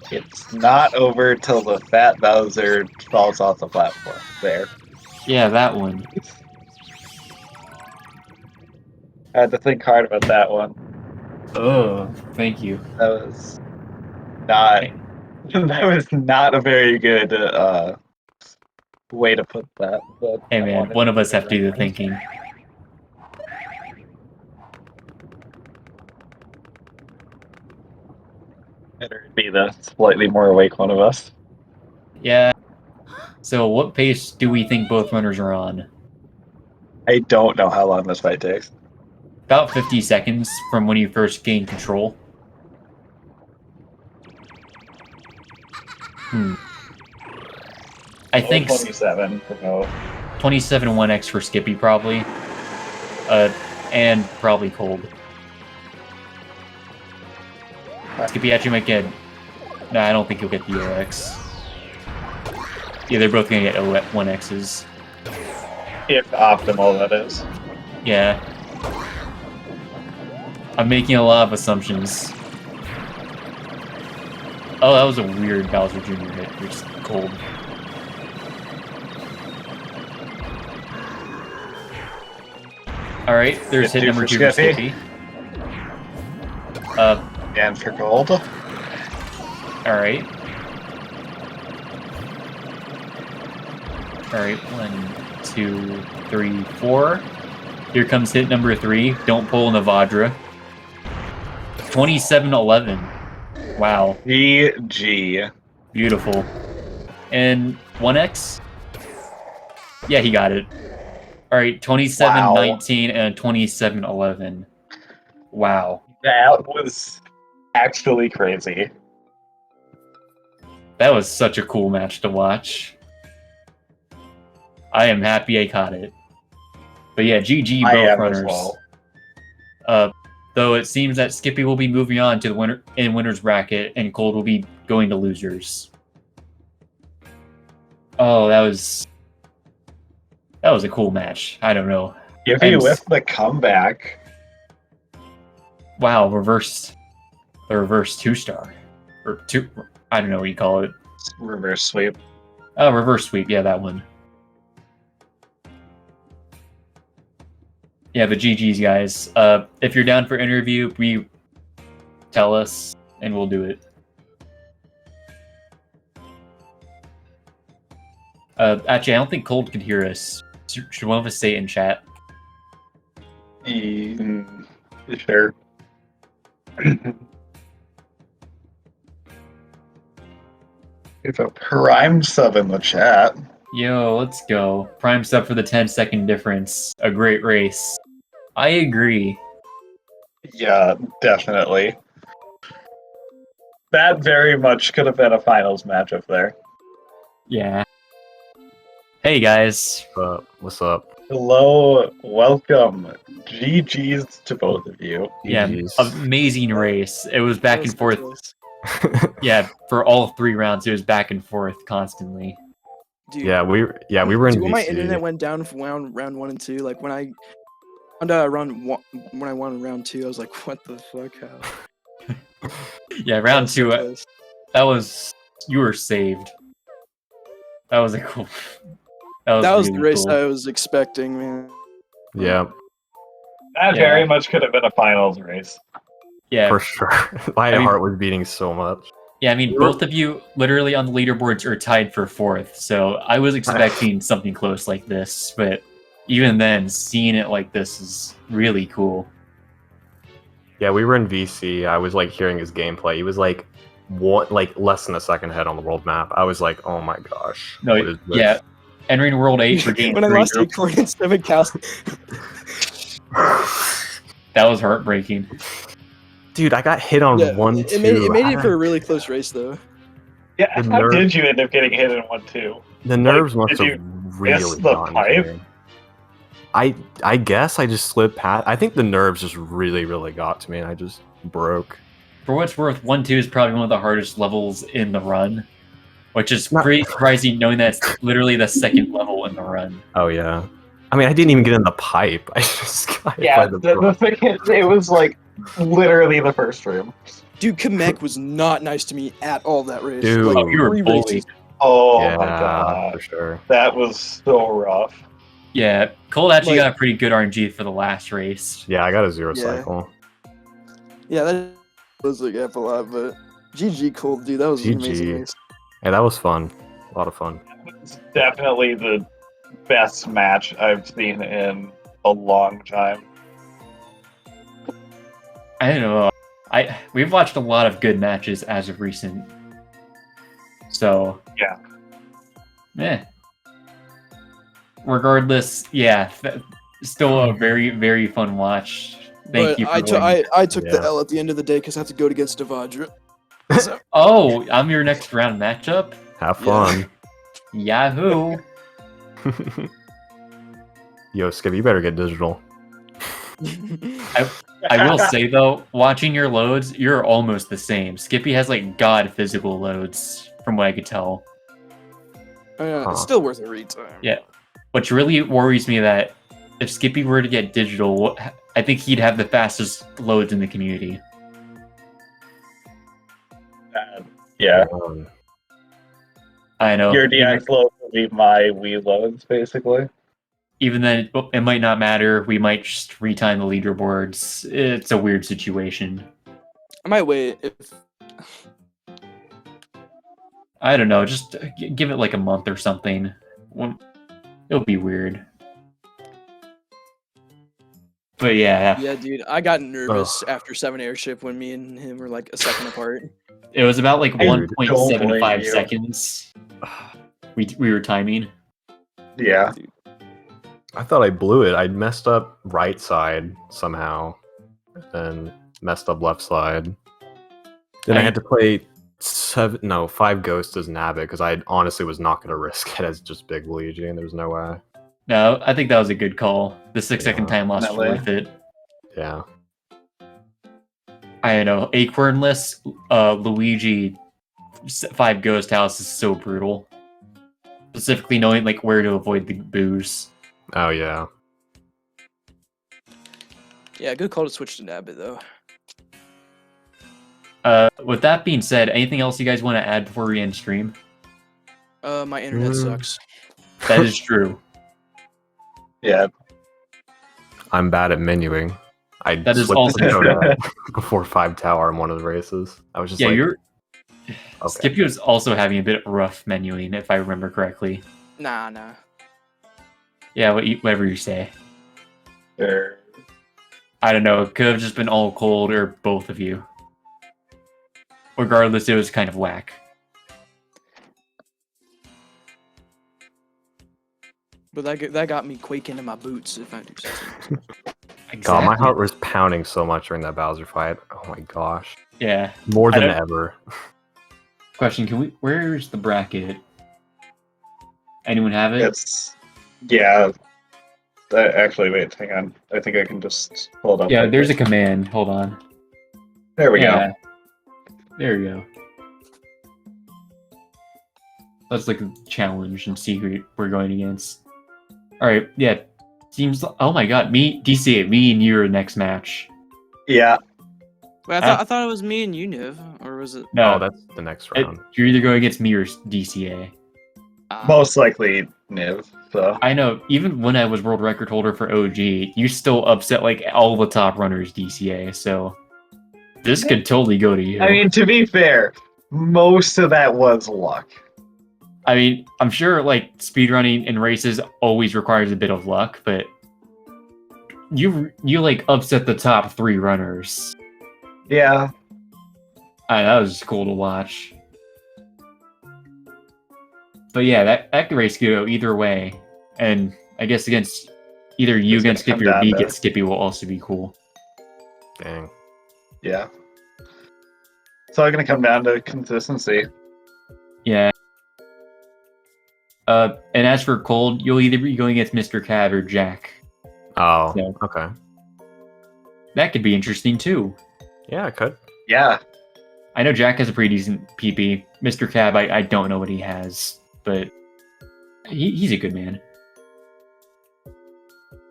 It's not over till the fat Bowser falls off the platform. There. Yeah, that one. I had to think hard about that one. Oh, thank you. That was not. That was not a very good way to put that. But Hey I man, wanted one of to us say have to do the that. thinking. Better be the slightly more awake one of us. Yeah. So what pace do we think both runners are on? I don't know how long this fight takes. About 50 seconds from when you first gain control. I think 27 for both. 27 1x for Skippy probably. And probably Cold. Skippy actually might get... Nah, I don't think he'll get the OX. Yeah, they're both gonna get 1x's. If optimal, that is. Yeah. I'm making a lot of assumptions. Oh, that was a weird Bowser Jr. hit. It's Cold. Alright, there's hit number 2 for Skippy. And for Gold. Alright. Alright, 1, 2, 3, 4. Here comes hit number 3. Don't pull Navadra. 27-11. Wow. GG. Beautiful. And 1x? Yeah, he got it. Alright, 27-19 Wow. and 27-11. Wow. That was actually crazy. That was such a cool match to watch. I am happy I caught it. But yeah, GG I both am runners. as well. Though it seems that Skippy will be moving on to the winner's bracket, and Cold will be going to losers. Oh, that was a cool match. I don't know. Skippy with the comeback. Wow, the reverse 2-star. Or two, I don't know what you call it. Reverse sweep. Oh, reverse sweep, yeah, that one. Yeah, but GG's, guys. If you're down for interview, tell us, and we'll do it. Actually, I don't think Cold could hear us. Should one of us say it in chat? Sure. If a prime sub in the chat. Yo, let's go. Prime sub for the 10-second difference. A great race. I agree. Yeah, definitely. That very much could have been a finals matchup there. Yeah. Hey, guys. What's up? Hello, welcome. GG's to both of you. Yeah, GG's. amazing race. It was back and forth. Yeah, for all 3 rounds, it was back and forth constantly. Dude, Yeah, we were in dude, when my VC. internet went down for round 1 and 2, like when I found out when I won round 2, I was like, what the fuck? How? Yeah, round That was so 2, close. that was... You were saved. That was a cool... That was really the race cool. I was expecting, man. Yeah, That Yeah. very much could have been a finals race. Yeah, for sure. My I mean- heart was beating so much. yeah. I mean, both of you literally on the leaderboards are tied for 4th, so I was expecting something close like this, but even then, seeing it like this is really cool. Yeah, we were in VC. I was like hearing his gameplay. He was like less than a second ahead on the world map. I was like, oh my gosh. No, what is this? yeah. Entering World 8 for game when I 3. lost 8 corn and 7 cows. That was heartbreaking. Dude, I got hit on Yeah, 1, it 2. made it for a really close race, though. Yeah, The how nerve- did you end up getting hit in 1-2? The nerves Like, must did have you really miss the gotten pipe? to me. I guess I just slipped past. I think the nerves just really got to me, and I just broke. For what's worth, 1-2 is probably one of the hardest levels in the run, which is Not- pretty surprising knowing that it's literally the 2nd level in the run. Oh yeah. I mean, I didn't even get in the pipe. I just got hit Yeah, by the the thing is, it was like literally the first room. Dude, Kamek was not nice to me at all that race. Dude. Like, Oh, you were 3 bullied. races. Oh yeah, my god. for sure. That was so rough. Yeah, Cole actually Like- got a pretty good RNG for the last race. Yeah, I got a 0 Yeah. cycle. Yeah, that was like F a lot, but GG Cold, dude. That was an amazing GG. race. Yeah, that was fun. A lot of fun. It's definitely the best match I've seen in a long time. I don't know. We've watched a lot of good matches as of recent. So Yeah. Regardless, yeah, still a very, very fun watch. Thank But you for I took the Yeah. L at the end of the day because I had to go against Devadra. So, Oh, I'm your next round matchup? Have Yeah. fun. Yahoo! Yo, Skip, you better get digital. I will say though, watching your loads, you're almost the same. Skippy has like god physical loads, from what I could tell. it's still worth a retime. Yeah. Which really worries me that if Skippy were to get digital, I think he'd have the fastest loads in the community. Yeah. I know. Your DX loads will be my Wii loads, basically. Even then, it might not matter. We might just retime the leaderboards. It's a weird situation. I might wait if I don't know. Just give it like a month or something. It'll be weird. But yeah, yeah, dude. I got nervous after 7 airship when me and him were like a second apart. it was about like I don't blame 1.75 you. seconds. we were timing. Yeah. I thought I blew it. I messed up right side somehow, and messed up left side. Then I had to play 5 ghosts as Nabbit because I honestly was not going to risk it as just big Luigi, and there's no way. No, I think that was a good call. The 6-second time loss was Definitely. worth it. Yeah. I know acornless Luigi 5 ghost house is so brutal. Specifically knowing like where to avoid the booze. Oh yeah. Yeah, good call to switch to Nabbit though. With that being said, anything else you guys want to add before we end stream? My internet sucks. That is true. Yeah. I'm bad at menuing. I That is slipped also into true. that before 5 tower in one of the races. I was just Yeah, like, you're. okay. Skippy was also having a bit of rough menuing, if I remember correctly. Nah. Yeah, whatever you say. Sure. I don't know. It could have just been all cold or both of you. Regardless, it was kind of whack. But that got me quaking in my boots, if I do say so. Exactly. God, my heart was pounding so much during that Bowser fight. Oh my gosh. Yeah. More I than don't- ever. Question: Can we? Where's the bracket? Anyone have it? It's yeah. Actually, wait, hang on. I think I can just hold up. Yeah, real there's a quick. command. Hold on. There we Yeah. go. There we go. Let's look at the challenge and see who we're going against. All right. Yeah. Seems. Oh my God. DCA. Me and you are next match. Yeah. Wait, I thought it was me and you, Niv, or was it? No, Oh, that's the next round. you're either going against me or DCA. Most likely Niv. So I know. Even when I was world record holder for OG, you still upset like all the top runners DCA. So this could totally go to you. I mean, to be fair, most of that was luck. I mean, I'm sure like speedrunning in races always requires a bit of luck, but you like upset the top 3 runners. Yeah. That was just cool to watch. But yeah, that race could go either way, and I guess against either you It's against gonna Skippy come or down me to- against Skippy will also be cool. Dang. Yeah. It's all gonna come down to consistency. Yeah. And as for Cold, you'll either be going against Mr. Cab or Jack. Oh, Yeah. okay. That could be interesting too. Yeah, I could. Yeah. I know Jack has a pretty decent PP. Mr. Cab, I don't know what he has, but he's a good man.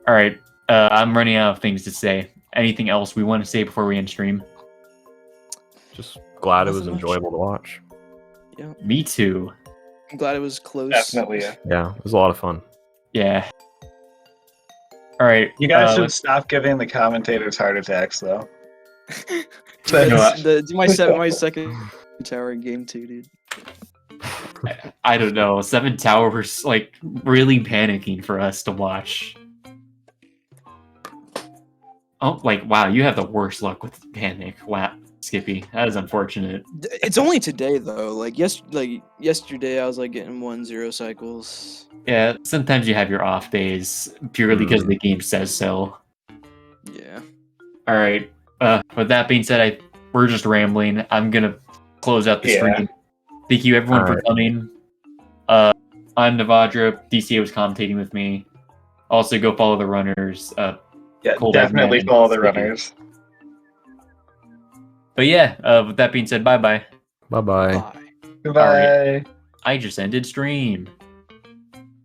All right, I'm running out of things to say. Anything else we want to say before we end stream? Just glad it was Nothing much. enjoyable to watch. Me too. I'm glad it was close. Definitely. Yeah. Yeah, it was a lot of fun. Yeah. All right. You guys should let's- stop giving the commentators heart attacks, though. Do my second tower in game 2, dude. I don't know. 7 Tower was like really panicking for us to watch. Oh, like wow, you have the worst luck with panic. Wow, Skippy, that is unfortunate. It's only today though. Like yesterday, I was like getting 1-0 cycles. Yeah, sometimes you have your off days purely because the game says so. Yeah. All right. With that being said, we're just rambling. I'm gonna close out the Yeah. stream. Thank you everyone for Alright. coming. I'm Navadra. DCA was commentating with me. Also, go follow the runners. Yeah, Coldeggman definitely and follow the Skippy. runners. But yeah, with that being said, bye bye. Bye bye. Bye. Goodbye. I just ended stream.